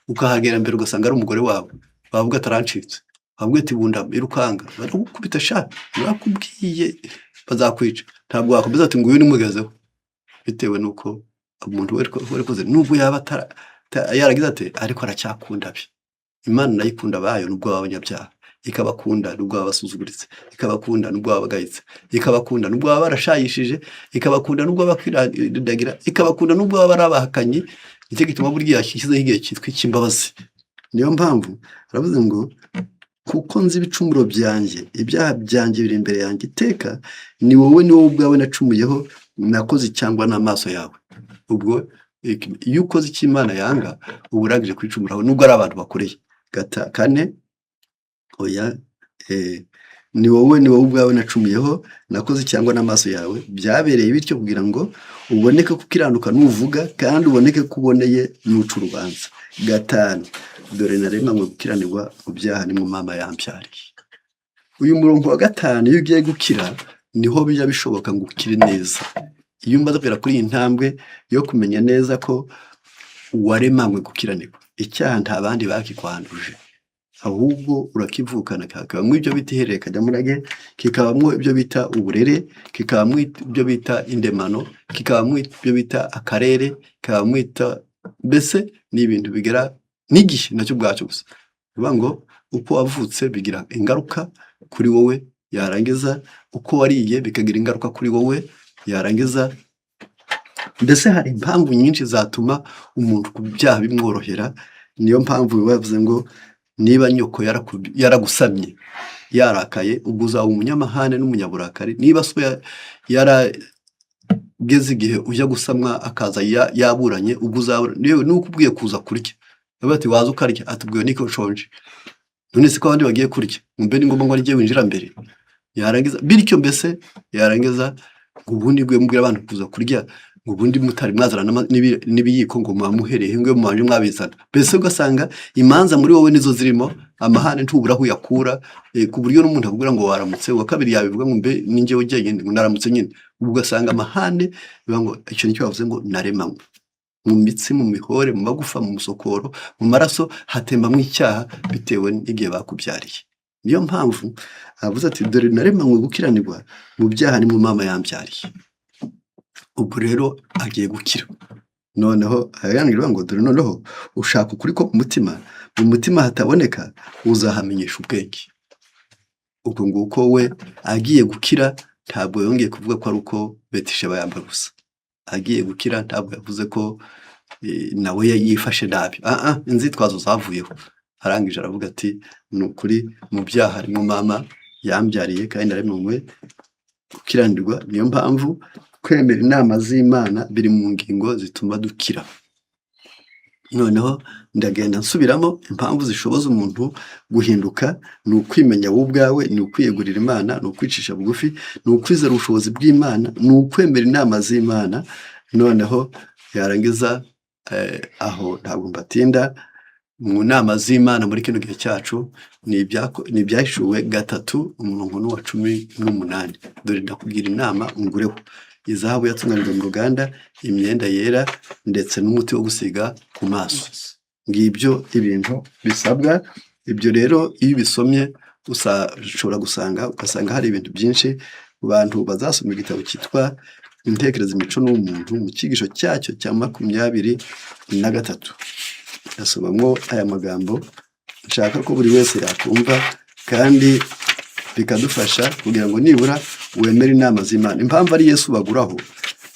ukahagera mbere ugasanga ari umugore wawe, bavuga atarancitse, bavuga ati bundama irukanga, baragukubita sha, barakubwiye bazakwica. Ntabwo wakomeza ati ngo uyu nimugezeho, bitewe nuko umuntu wari koze nubwo yaba yaragize ati ariko aracyakunda bi. Imana nayikunda bayo nubwo abanyabyaha, ikabakunda nubwo babasuzuguritse, ikabakunda nubwo babagayitse, ikabakunda nubwo baba barashayishije, ikabakunda nubwo bakwiragira, ikabakunda nubwo baba barabahakanye. Nicyo gituma burya yashyizeho igihe cyitwa icy'imbabazi. Niyo mpamvu aravuze ngo kuko nzi ibicumuro byanjye, ibyaha byanjye biri imbere yanjye iteka, ni wowe ubwawe nacumuyeho, nakoze cyangwa n'amaso yawe. Ubwo iyo ukoze icyo Imana yanga uba urangije kwicumuraho, nubwo ari abantu bakoreye. 4 oya, ni wowe ubwawe nacumuyeho, nakoze cyangwa n'amaso yawe, byabereye bityo kugira ngo uboneke kukiranuka nuvuga, kandi uboneke kuboneye nuca urubanza. 5 dore naremanywe gukiranirwa mu byaha, ni mu mama yambyariye. Uyu murongo wa 5 iyo ugiye gukira niho bijya bishoboka ngo ukire neza. Iyo umaze kugera kuri iyi ntambwe yo kumenya neza ko waremanywe gukiranirwa, icyaha nta bandi bakikwanduje, ahubwo urakivukana. Kikabamo ibyo bita ihererekanyamurage, kikabamo ibyo bita uburere, kikabamo ibyo bita indemano, kikabamo ibyo bita akarere, kikabamo mbese ni ibintu bigera n'igihe nacyo ubwacyo gusa. Bivuga ngo uko wavutse bigira ingaruka kuri wowe, yarangiza uko wariye bikagira ingaruka kuri wowe, yarangiza mbese hari impamvu nyinshi zatuma umuntu ku byaha bimworohera. Niyo mpamvu bavuze ngo niba nyoko yaragusamye yarakaye, ubwo uzaba umunyamahane n'umunyaburakari. Niba so yarageze igihe ujya gusamwa akaza yaburanye, ubwo uzabura. Nuko ubwiye kuza kurya, ati waza ukarya, atubwiwe niko nshonje, none se ko abandi bagiye kurya, mbe ni ngombwa ngo arye winjira mbere. Yarangiza bityo, mbese yarangiza ngo ubundi bwe mubwira abantu kuza kurya, ngo ubundi mutari mwazana n'ibiyiko ngo mwamuhereye ngo mwanje mwabizana. Mbese ugasanga imanza muri wowe nizo zirimo, amahane ntubura aho uyakura, ku buryo n'umuntu akubwira ngo waramutse, uwa kabiri yabivuga ngo mbe ni njyewe jyenyine ngo naramutse nyine, ubwo ugasanga amahane bivuga ngo icyo nicyo bavuze ngo naremanywe. Mu mitsi, mu mihore, mu magufa, mu musokoro, mu maraso hatembamwo icyaha bitewe n'igihe bakubyariye. Niyo mpamvu avuze ati dore naremanywe gukiranirwa, mu byaha nimwo mama yambyariye. Ubwo rero agiye gukira. Noneho arayambwira ngo dore noneho ushaka ukuri ko mu mutima hataboneka uzahamenyesha ubwenge. Ubwo nguko we agiye gukira ntabwo yongeye kuvuga ko ari uko Betisheba yambaye ubusa. Agiye gukira ntabwo yavuze ko nawe yifashe nabi. Inzitwazo zavuyeho. Arangije aravuga ati ni ukuri mu byaha harimo mama yambyariye kandi naremanywe gukiranirwa. Niyo mpamvu kwemera inama z'Imana biri mu ngingo zituma dukira. Noneho ndagenda nsubiramo impamvu zishoboza umuntu guhinduka: ni ukwimenya wowe ubwawe, ni ukwiyegurira Imana, ni ukwicisha bugufi, ni ukwizera ubushobozi bw'Imana, ni ukwemera inama z'Imana. Noneho yarangiza aho ntabwo mbatinda mu nama z'Imana muri kino gihe cyacu. Ni ibyahishuwe 3:18. Dore ndakubwira inama ungureho: izahabu yatunganijwe mu ruganda, imyenda yera, ndetse n'umuti wo gusiga ku maso. Ngibyo ibintu bisabwa. Ibyo rero iyo ubisomye ushobora ugasanga hari ibintu byinshi. Ku bantu bazasoma igitabo cyitwa Intekerezo imico n'umuntu, mu cyigisho cyacyo cya 23 ndasomamwo aya magambo nshaka ko buri wese yakumva, kandi bikadufasha kugira ngo nibura wemere inama z'Imana. Impamvu ari Yesu baguraho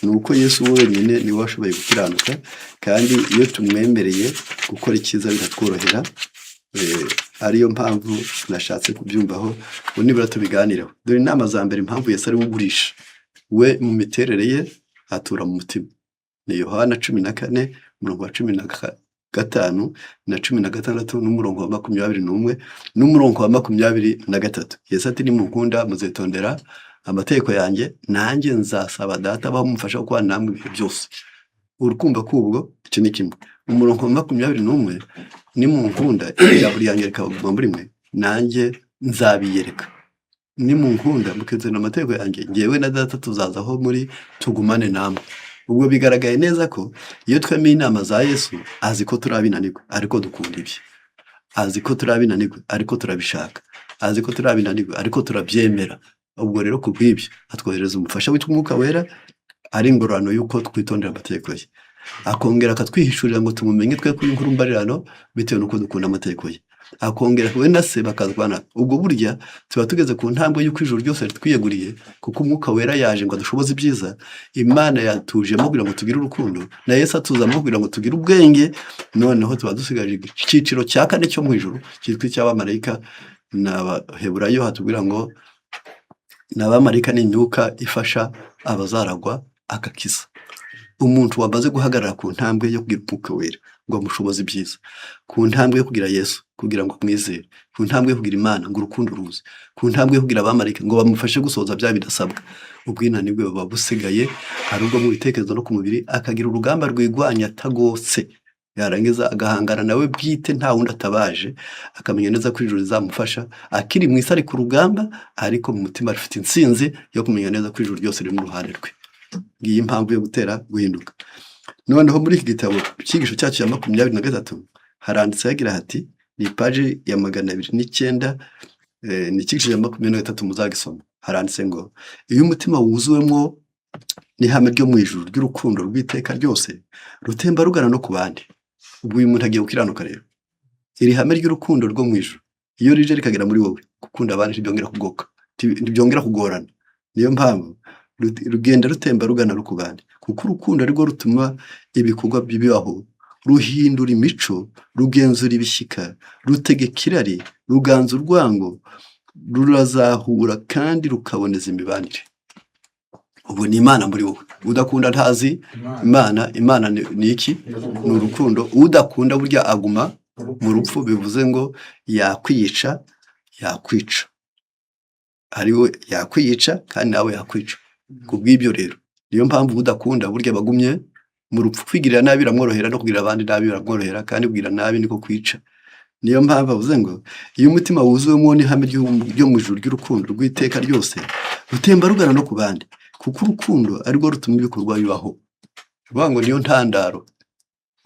ni uko Yesu wenyine niwe washoboye gukiranuka, kandi iyo tumwemereye gukora icyiza biratworohera. Ariyo mpamvu nashatse kubyumvaho ngo nibura tubiganireho. Dore inama za mbere impamvu Yesu ari we ugurisha. We mu miterere ye atura mu mutima. Ni Yohana 14:15 na 16 n'umurongo wa 21 n'umurongo wa 23. Yesu ati nimunkunda muzitondera amategeko yanjye, nanjye nzasaba Data abaho mumfasha gukora namwe ibihe byose. Urukumva kubwo icyo ni kimwe. Umurongo wa 21, nimunkunda ijambo ryanjye rikaguma muri mwe, nanjye nzabiyereka. Nimunkunda mukizera amategeko yanjye, njyewe na Data tuzazaho muri tugumane namwe. Ubwo bigaragaye neza ko iyo twemeye inama za Yesu, azi ko turabinanirwa ariko dukunda ibye. Azi ko turabinanirwa ariko turabishaka. Azi ko turabinanirwa ariko turabyemera. Ubwo rero ku bw'ibyo atwohereza umufasha witwa Umwuka Wera, ari ingororano y'uko twitondera amategeko ye. Akongera akatwihishurira ngo tumumenye twe kuri inkuru mbarirano bitewe n'uko dukunda amategeko ye. Akongera we na se bakazwana. Ubwo burya tuba tugeze ku ntambwe y'uko ijuru ryose ritwiyeguriye, kuko Umwuka Wera yaje ngo adushoboze ibyiza. Imana yatujemo kugira ngo tugire urukundo, na Yesu atuzamo kugira ngo tugire ubwenge. Noneho tuba dusigaje icyiciro cya 4 cyo mu ijuru cyitwa icy'abamarayika. N'Abaheburayo hatubwira ngo n'abamarayika ni imyuka ifasha abazaragwa agakiza. Umuntu wamaze guhagarara ku ntambwe yo kugira Umwuka Wera ngo amushoboze ibyiza, ku ntambwe yo kugira Yesu kugira ngo amwizere, ku ntambwe yo kugira Imana ngo urukundo ruze, ku ntambwe yo kugira abamarayika ngo bamufashe gusohoza bya bidasabwa, ubwinani bwe buba busigaye ari ubwo mu bitekerezo no ku mubiri. Akagira urugamba rwigwanya atagotse, yarangiza agahangana nawe bwite nta wundi atabaje. Akamenya neza ko ijuru rizamufasha, akiri mu isi ari ku rugamba, ariko mu mutima afite intsinzi yo kumenya neza ko ijuru ryose riri mu ruhande rwe. Ngiyi impamvu yo gutera guhinduka. Noneho muri iki gitabo cyigisho cyacu cya 23 haranditse hagira hati, ni paji ya 209, ni cyigisho cya 23 muzagisoma. Haranditse ngo iyo umutima wuzuwemo n'ihame ryo mu ijuru ry'urukundo rw'iteka ryose, rutemba rugana no ku bandi. Ubwo uyu muntu agiye gukiranuka rero. Iri hame ry'urukundo rwo mu ijuru iyo rije rikagera muri wowe, gukunda abandi ntibyongera kugoka, ntibyongera kugorana. Niyo mpamvu rugenda rutemba rugana no ku bandi, kuko urukundo arirwo rutuma ibikorwa bibaho, ruhindura imico, rugenzura ibishyika, rutegeka irari, ruganza urwango, rurazahura kandi rukaboneza imibanire. Ubu ni Imana muri wowe. Udakunda ntazi Imana. Imana ni iki? Ni urukundo. Udakunda burya aguma mu rupfu. Bivuze ngo yakwiyica, yakwica. Ariwe yakwiyica kandi nawe yakwica. Kubw'ibyo rero niyo mpamvu udakunda burya bagumye mu rupfu. Kwigirira nabi biramworohera no kugira abandi nabi biramworohera, kandi kugira nabi niko kwica. niyo mpamvu avuze ngo iyo umutima wuzuwemo n'ihame ryo mu ijuru ry'urukundo rw'iteka ryose rutemba rugana no ku bandi, kuko urukundo arirwo rutuma ibikorwa bibaho. Bivuga ngo niyo ntandaro.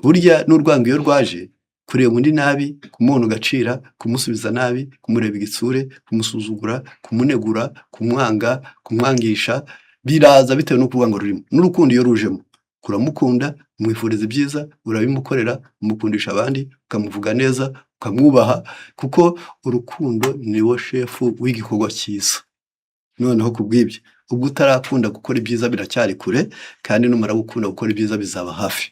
Burya n'urwango iyo rwaje, kureba undi nabi, kumubona ugacira, kumusubiza nabi, kumureba igitsure, kumusuzugura, kumunegura, kumwanga, kumwangisha, biraza bitewe no kurwango rurimo. N'urukundo iyo rujemo, kuramukunda, umwifuriza ibyiza, urabimukorera, umukundisha abandi, ukamuvuga neza, ukamwubaha, kuko urukundo niwo shefu w'igikorwa cyiza. Noneho kubw'ibyo, ubwo utarakunda gukora ibyiza biracyari kure, kandi numara gukunda gukora ibyiza bizaba hafi.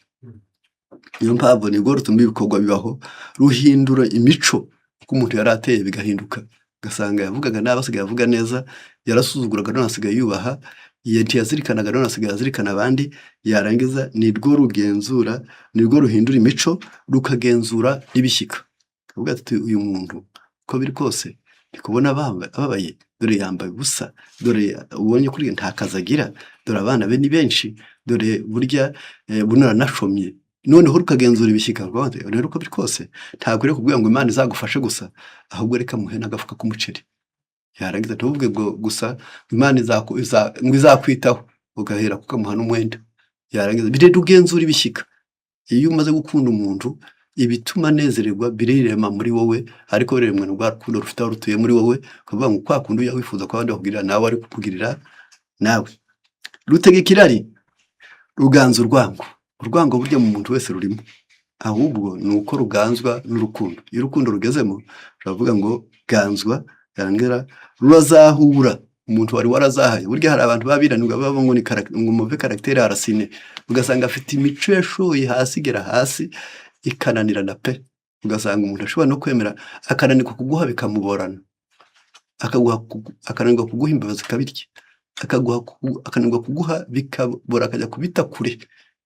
Niyo mpamvu nibwo rutuma ibikorwa bibaho, ruhindura imico uko umuntu yari ateye bigahinduka, ugasanga yavugaga nabi asigaye avuga neza, yarasuzuguraga none asigaye yubaha, ntiyazirikanaga none asigaye azirikana abandi, yarangiza nirwo rugenzura, nirwo ruhindura imico, rukagenzura n'ibishyika. Kavuga ati uyu muntu uko biri kose ndi kubona ababaye, dore yambaye ubusa, dore ubonye kuri nta kazi agira, dore abana be ni benshi, dore burya buno aranashomye. Noneho rukagenzura ibishyika, rero uko biri kose ntakwiriye kubwira ngo Imana izagufashe gusa, ahubwo reka muhe n'agafuka k'umuceri. Yarangiza ntuvuge ngo gusa Imana ngo izakwitaho, ugahera kukamuha n'umwenda. Yarangiza birenda ugenzura ibishyika. Iyo umaze gukunda umuntu, ibituma anezererwa birirema muri wowe, ariko biremwe n'urwa rukundo rufite aho rutuye muri wowe, ukavuga ngo kwa kundi uya wifuza ko abandi bakugirira nawe ari kukugirira nawe. Rutegeka irari, ruganza urwango. Urwango burya mu muntu wese rurimo, ahubwo ni uko ruganzwa n'urukundo. Iyo urukundo rugezemo, ruravuga ngo ganzwa, yarangira rurazahura umuntu wari warazahaye. Burya hari abantu babiranirwa baba ngo ngo muve karagiteri arasine, ugasanga afite imico yashoye hasi igera hasi ikananirana pe. Ugasanga umuntu ashobora no kwemera akananirwa kuguha bikamuborana, akananirwa kuguha imbabazi kabirya, akananirwa kuguha bikabora akajya kubita kure.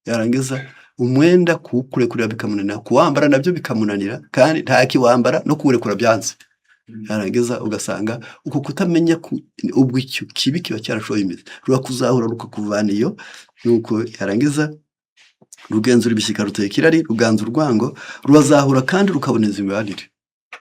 Yarangiza umwenda kuwukurekurira bikamunanira, kuwambara nabyo bikamunanira, kandi ntakiwambara no kuwurekura byanze. Yarangiza ugasanga uko kutamenya ubwo icyo kibi kiba cyarashoye imizi, rurakuzahura rukakuvana iyo. Nuko yarangiza rugenzura ibishyika, rutegeka irari, ruganza urwango, rurazahura kandi rukaboneza imibanire.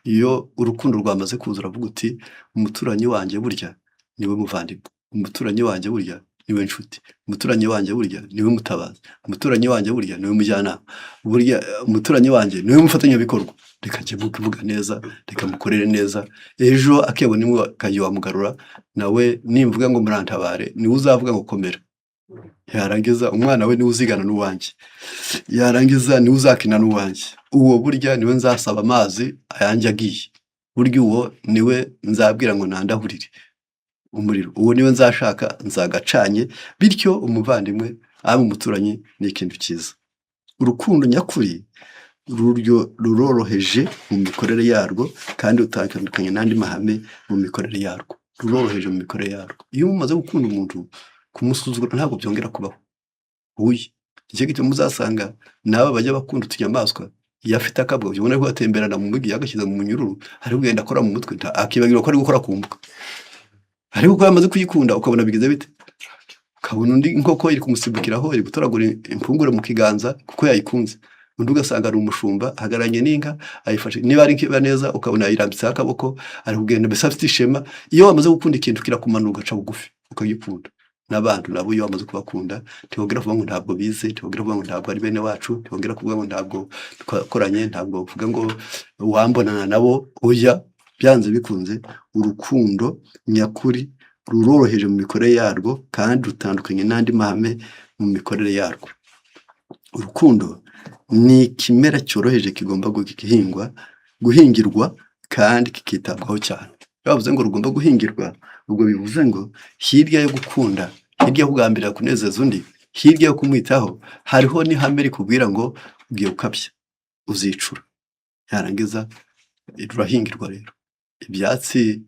Iyo urukundo rwamaze kuza uravuga uti umuturanyi wanjye burya niwe muvandimwe, umuturanyi wanjye burya niwe nshuti, umuturanyi wanjye burya niwe mutabazi, umuturanyi wanjye burya niwe mujyanama, burya umuturanyi wanjye niwe mufatanyabikorwa. Reka njye muvuga neza, reka mukorere neza, ejo akebona imwe akagiye wamugarura, nawe nimvuga ngo murantabare niwe uzavuga ngo komera. Yarangiza umwana we niwe uzigana n'uwanjye, yarangiza niwe uzakina n'uwanjye. Uwo burya niwe nzasaba amazi ayanjye agiye, burya uwo niwe nzabwira ngo nandahurire umuriro, uwo niwe nzashaka nzagacanye. Bityo umuvandimwe abe umuturanyi ni ikintu cyiza. Urukundo nyakuri ruroroheje mu mikorere yarwo, kandi rutandukanye n'andi mahame mu mikorere yarwo. Ruroroheje mu mikorere yarwo. Iyo mumaze gukunda umuntu, kumusuzugura ntabwo byongera kubaho. Uye icyo gituma muzasanga n'aba bajya bakunda utunyamaswa, iyo afite akabwa ubona ko atemberana mu mujyi yagashyize mu munyururu, ari kugenda akora mu mutwe, akibagirwa ko ari gukora ku mbwa. Ariko uko yamaze kuyikunda ukabona bigize bite, ukabona undi inkoko iri kumusimbukiraho, iri gutoragura impungure mu kiganza kuko yayikunze. Undi ugasanga ari umushumba ahagararanye n'inka, ayifashe, niba ari inka neza ukabona yayirambitseho akaboko, ari kugenda mbese afite ishema. Iyo wamaze gukunda ikintu kirakumanura ugaca bugufi ukagikunda. N'abantu nabo iyo wamaze kubakunda, ntibongera kuvuga ngo ntabwo bize, ntibongera kuvuga ngo ntabwo ari bene wacu, ntibongera kuvuga ngo ntabwo twakoranye, ntabwo uvuga ngo wambonana nabo. Oya, byanze bikunze urukundo nyakuri ruroroheje mu mikorere yarwo, kandi rutandukanye n'andi mahame mu mikorere yarwo. Urukundo ni ikimera cyoroheje kigomba guhingirwa kandi kikitabwaho cyane. Bavuze ngo rugomba guhingirwa, ubwo bivuze ngo hirya yo gukunda, hirya yo kugambirira kunezeza undi, hirya yo kumwitaho, hariho n'ihame rikubwira ngo ugiye gukabya uzicura. Yarangiza rurahingirwa rero. Ibyatsi,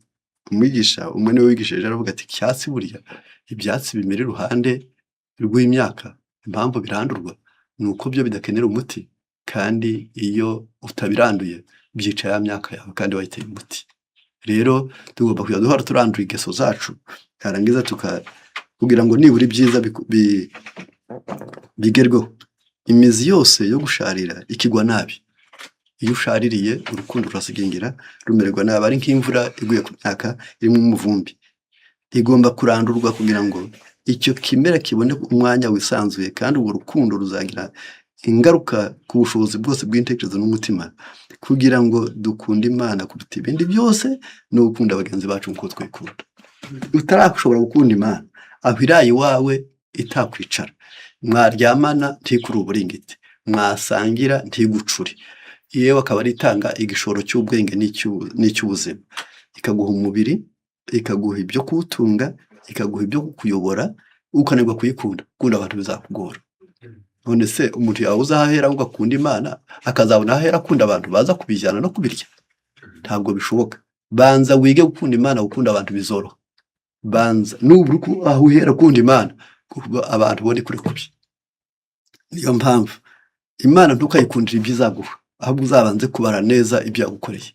umwigisha umwe niwe wigishije aravuga ati icyatsi burya ibyatsi bimera iruhande rw'imyaka, impamvu birandurwa ni uko byo bidakenera umuti, kandi iyo utabiranduye byica ya myaka yawe kandi wayiteye umuti. Rero tugomba kujya duhora turandura ingeso zacu, yarangiza kugira ngo nibura ibyiza bigerweho. Imizi yose yo gusharira ikigwa nabi, iyo ushaririye urukundo rurasigingira rumererwa nabi, ari nk'imvura iguye ku myaka irimo umuvumbi, igomba kurandurwa kugira ngo icyo kimera kibone umwanya wisanzuye, kandi urwo rukundo ruzagira ingaruka ku bushobozi bwose bw'intekerezo n'umutima, kugira ngo dukunde Imana kuruta ibindi byose no gukunda bagenzi bacu nk'uko twikunda. Utarashobora gukunda Imana, aho iraye iwawe itakwicara, mwaryamana ntikuri uburingiti, mwasangira ntigucure, yewe akaba ari itanga igishoro cy'ubwenge n'icy'ubuzima, ikaguha umubiri, ikaguha ibyo kuwutunga, ikaguha ibyo kukuyobora, ukananirwa kuyikunda, gukunda abantu bizakugora. None se umuntu yawe uzahahera ugakunda Imana akazabona ahera akunda abantu baza kubijyana no kubirya? Ntabwo bishoboka. Banza wige gukunda Imana, gukunda abantu bizoroha. Banza nubura aho uhera ukunda Imana, abantu bone kuri kubi. Niyo mpamvu Imana ntukayikundira ibyo izaguha, ahubwo uzabanze kubara neza ibyo yagukoreye.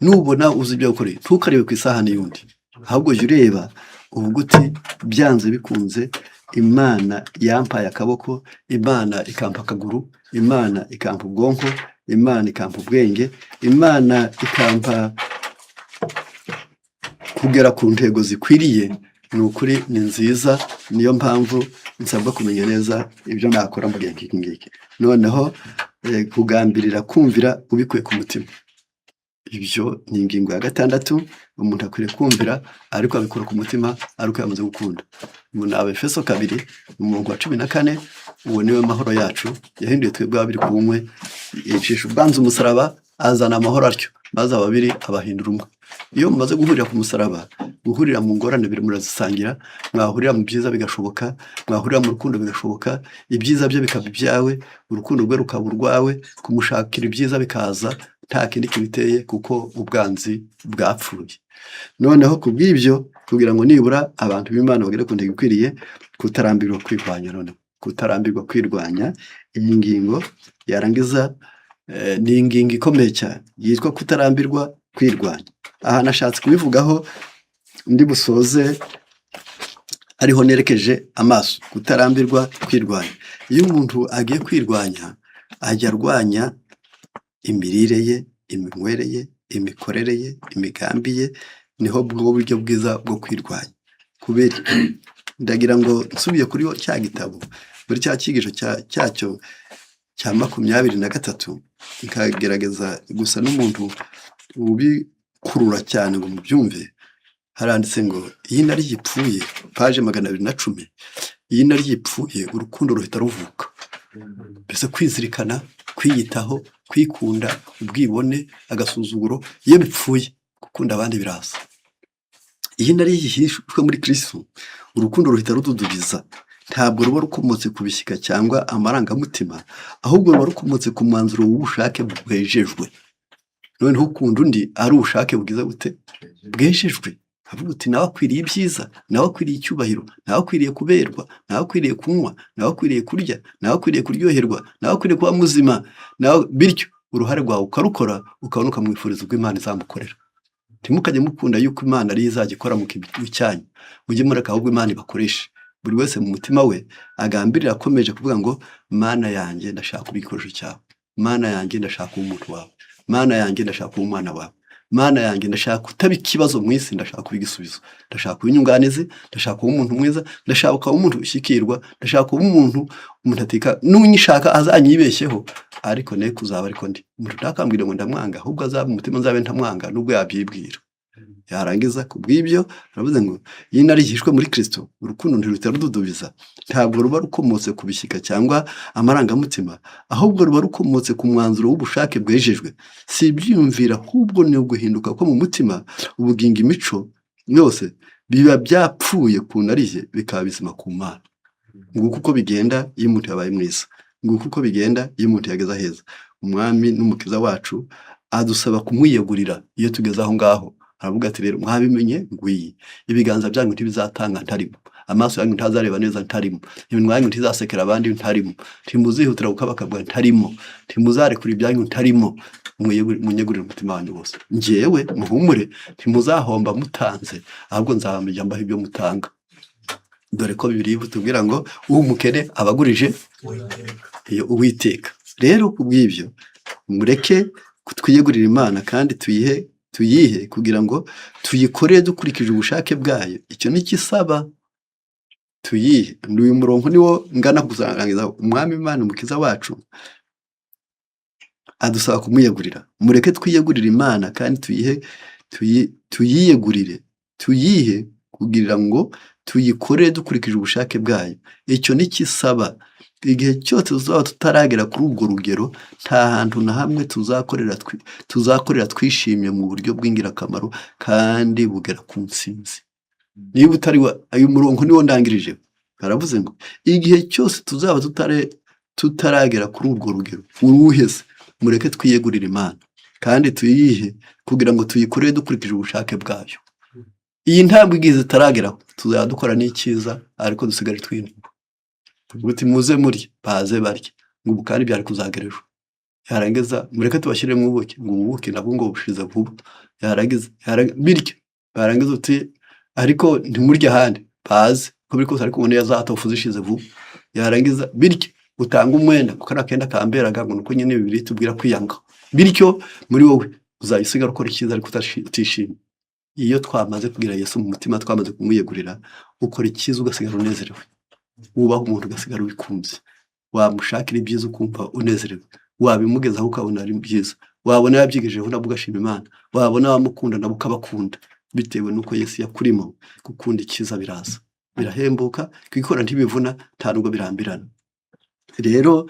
Nubona uzi ibyo yagukoreye, ntukarebe ku isahani y'undi, ahubwo jya ureba uvuga uti byanze bikunze Imana yampaye akaboko, Imana ikampa akaguru, Imana ikampa ubwonko, Imana ikampa ubwenge, Imana ikampa kugera ku ntego zikwiriye. Ni ukuri ni nziza, niyo mpamvu nsabwa kumenya neza ibyo nakora mu gihe nk'iki ngiki. Noneho kugambirira kumvira ubikuye ku mutima, ibyo ni ingingo ya 6 umuntu akwiriye kumvira ariko abikora ku mutima ariko yamaze gukunda. Mu Efeso 2 umurongo wa 14, uwo niwe mahoro yacu, yahinduye twebwe abiri ku umwe, yicisha ubwanzu umusaraba, azana amahoro atyo, maze ababiri abahindura umwe. Iyo mumaze guhurira ku musaraba, guhurira mu ngorane biri murazisangira, mwahurira mu byiza bigashoboka, mwahurira mu rukundo bigashoboka, ibyiza bye bikaba ibyawe, urukundo rwe rukaba urwawe, kumushakira ibyiza bikaza nta kindi kibiteye, kuko ubwanzi bwapfuye. Noneho kubw'ibyo, kugira ngo nibura abantu b'Imana bagere ku ntego ikwiriye, kutarambirwa kwirwanya. Noneho kutarambirwa kwirwanya, iyi ngingo yarangiza ni ingingo ikomeye cyane yitwa kutarambirwa kwirwanya. Aha nashatse kubivugaho ndi busoze ariho nerekeje amaso, kutarambirwa kwirwanya. Iyo umuntu agiye kwirwanya, ajya arwanya imirire ye, iminywere ye, imikorere ye, imigambi ye, niho bwo buryo bwiza bwo kwirwanya. Kubera ndagira ngo nsubiye kuri cya gitabo, muri cya cyigisho cyacyo cya 23, nkagerageza gusa n'umuntu ubikurura cyane ngo mubyumve. Haranditse ngo iyi nari yipfuye, page 210, iyi nari yipfuye urukundo ruhita ruvuka. Mbese kwizirikana, kwiyitaho, kwikunda, ubwibone, agasuzuguro, iyo bipfuye gukunda abandi biraza. Iyi nari yihishwe muri Kristo, urukundo ruhita rududubiza. Ntabwo ruba rukomotse ku bishyika cyangwa amarangamutima, ahubwo ruba rukomotse ku mwanzuro w'ubushake bwejejwe. Noneho ukunda undi ari ubushake bwiza gute? Bwejejwe. Avuga uti nawe akwiriye ibyiza, nawe akwiriye icyubahiro, nawe akwiriye kuberwa, nawe akwiriye kunywa, nawe akwiriye kurya, nawe akwiriye kuryoherwa, nawe akwiriye kuba muzima, nawe bityo uruhare rwawe ukarukora, ukabona ukamwifuriza ubwo Imana izamukorera. Ntimukajye mukunda yuko Imana ari izajya ikora mu kintu cyanyu, mujye mureka ahubwo Imana ibakoreshe. Buri wese mu mutima we agambirira akomeje kuvuga ngo Mana yanjye ndashaka kuba igikoresho cyawe, Mana yanjye ndashaka kuba umuntu wawe, Mana yanjye ndashaka kuba umwana wawe, Mana yanjye ndashaka kutaba ikibazo mu isi, ndashaka kuba igisubizo, ndashaka kuba inyunganizi, ndashaka kuba umuntu mwiza, ndashaka kuba umuntu ushyikirwa, ndashaka kuba umuntu atika n'unyishaka azanyibeshyeho, ariko ne kuzaba ariko ndi umuntu ntakambwire ngo ndamwanga, ahubwo azaba umutima nzabe ntamwanga nubwo yabyibwira. Yarangiza kubw'ibyo aravuze ngo iyi nari yihishwe muri Kristo, urukundo ntiruhita rududubiza. Ntabwo ruba rukomotse ku bishyika cyangwa amarangamutima, ahubwo ruba rukomotse ku mwanzuro w'ubushake bwejejwe. Si ibyiyumvira, ahubwo ni uguhinduka ko mu mutima, ubugingo, imico yose biba byapfuye ku nariye, bikaba bizima ku Mana. Nguko uko bigenda iyo umuntu yabaye mwiza, nguko uko bigenda iyo umuntu yageze aheza. Umwami n'umukiza wacu adusaba kumwiyegurira iyo tugeze aho ngaho. Aravuga ati rero mwabimenye ngwiye, ibiganza byanyu ntibizatanga ntarimo, amaso yanyu ntazareba neza ntarimo, iminwa yanyu ntizasekera abandi ntarimo, ntimuzihutira gukabakabwa ntarimo, ntimuzarekura ibyanyu ntarimo, munyegurire umutima wanyu wose. Njyewe muhumure, ntimuzahomba mutanze, ahubwo nzabamenya mbaho ibyo mutanga. Dore ko Bibiliya itubwira ngo umukene abagurije Uwiteka. Rero kubw'ibyo mureke twiyegurire Imana kandi tuyihe kugira ngo tuyikorere dukurikije ubushake bwayo. Icyo ni kisaba tuyihe. Uyu murongo niwo ngana kuzarangiza. Umwami Imana umukiza wacu adusaba kumwiyegurira. Mureke twiyegurire Imana kandi tuyihe kugira ngo tuyikorere dukurikije ubushake bwayo. Icyo ni kisaba. Igihe cyose tuzaba tutaragera kuri ubwo rugero, nta hantu na hamwe tuzakorera twishimye mu buryo bw'ingirakamaro kandi bugera ku ntsinzi. Niba utari uyu murongo niwo ndangirije, baravuze ngo igihe cyose tuzaba tutaragera kuri ubwo rugero, uruheze. Mureke twiyegurire Imana kandi tuyihe kugira ngo tuyikorere dukurikije ubushake bwayo. Iyi ntambwe igize itarageraho, tuzaba dukora n'icyiza ariko dusigare twinuba. Tuvuga muze muri baze barya ngo ubu kandi byari kuzagera ejo. Yarangiza mureke tubashyiremo ubuki ngo ubuki nabwo ngo bushize vuba. Yarangiza birya barangiza uti ariko ntimurya ahandi baze ko biri kose ariko ubone yazatofu zishize vuba. Yarangiza birya utanga umwenda kuko nakenda kamberaga ngo nuko nyine bibiri tubwira kwiyanga. Bityo muri wowe uzayisigara ukora icyiza ariko utishimye. Iyo twamaze kugira Yesu mu mutima, twamaze kumwiyegurira, ukora icyiza ugasigara unezerewe. Wubaha umuntu ugasigara ubikunze. Wamushakira ibyiza ukumva unezerewe. Wabimugezaho ukabona ari byiza. Wabona yabyigejeho nabwo ugashima Imana. Wabona wamukunda nabwo ukabakunda. Bitewe nuko Yesu yakurimo. Gukunda icyiza biraza, birahembuka, kwikora ntibivuna, nta nubwo birambirana. Rero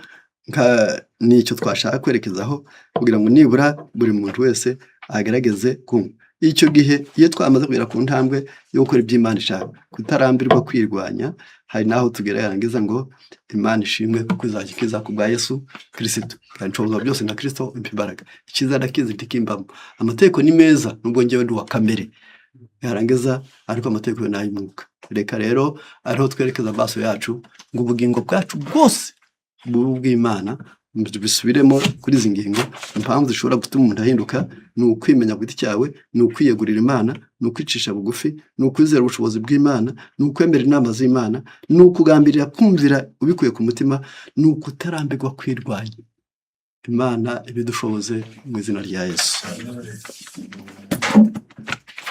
nicyo twashaka kwerekezaho kugira ngo nibura buri muntu wese agerageze kumva. Icyo gihe iyo twamaze kugera ku ntambwe yo gukora iby'Imana ishaka, kutarambirwa kwirwanya, hari naho tugera yarangiza ngo Imana ishimwe kuko izakiza ku bwa Yesu Kristo. Kandi nshobozwa byose na Kristo umpa imbaraga. Icyiza ndakizi ndikimbamo. Amategeko ni meza nubwo njyewe ndi wa kamere. Yarangiza ariko amategeko yo n'ay'Umwuka. Reka rero ariho twerekeza amaso yacu ngo ubugingo bwacu bwose bw'Imana bisubiremo kuri izi ngingo. Impamvu zishobora gutuma umuntu ahinduka ni ukwimenya ku giti cyawe, ni ukwiyegurira Imana, ni ukwicisha bugufi, ni ukwizera ubushobozi bw'Imana, ni ukwemera inama z'Imana, ni ukugambirira kumvira ubikuye ku mutima, ni ukutarambirwa kwirwanya. Imana ibidushoboze mu izina rya Yesu.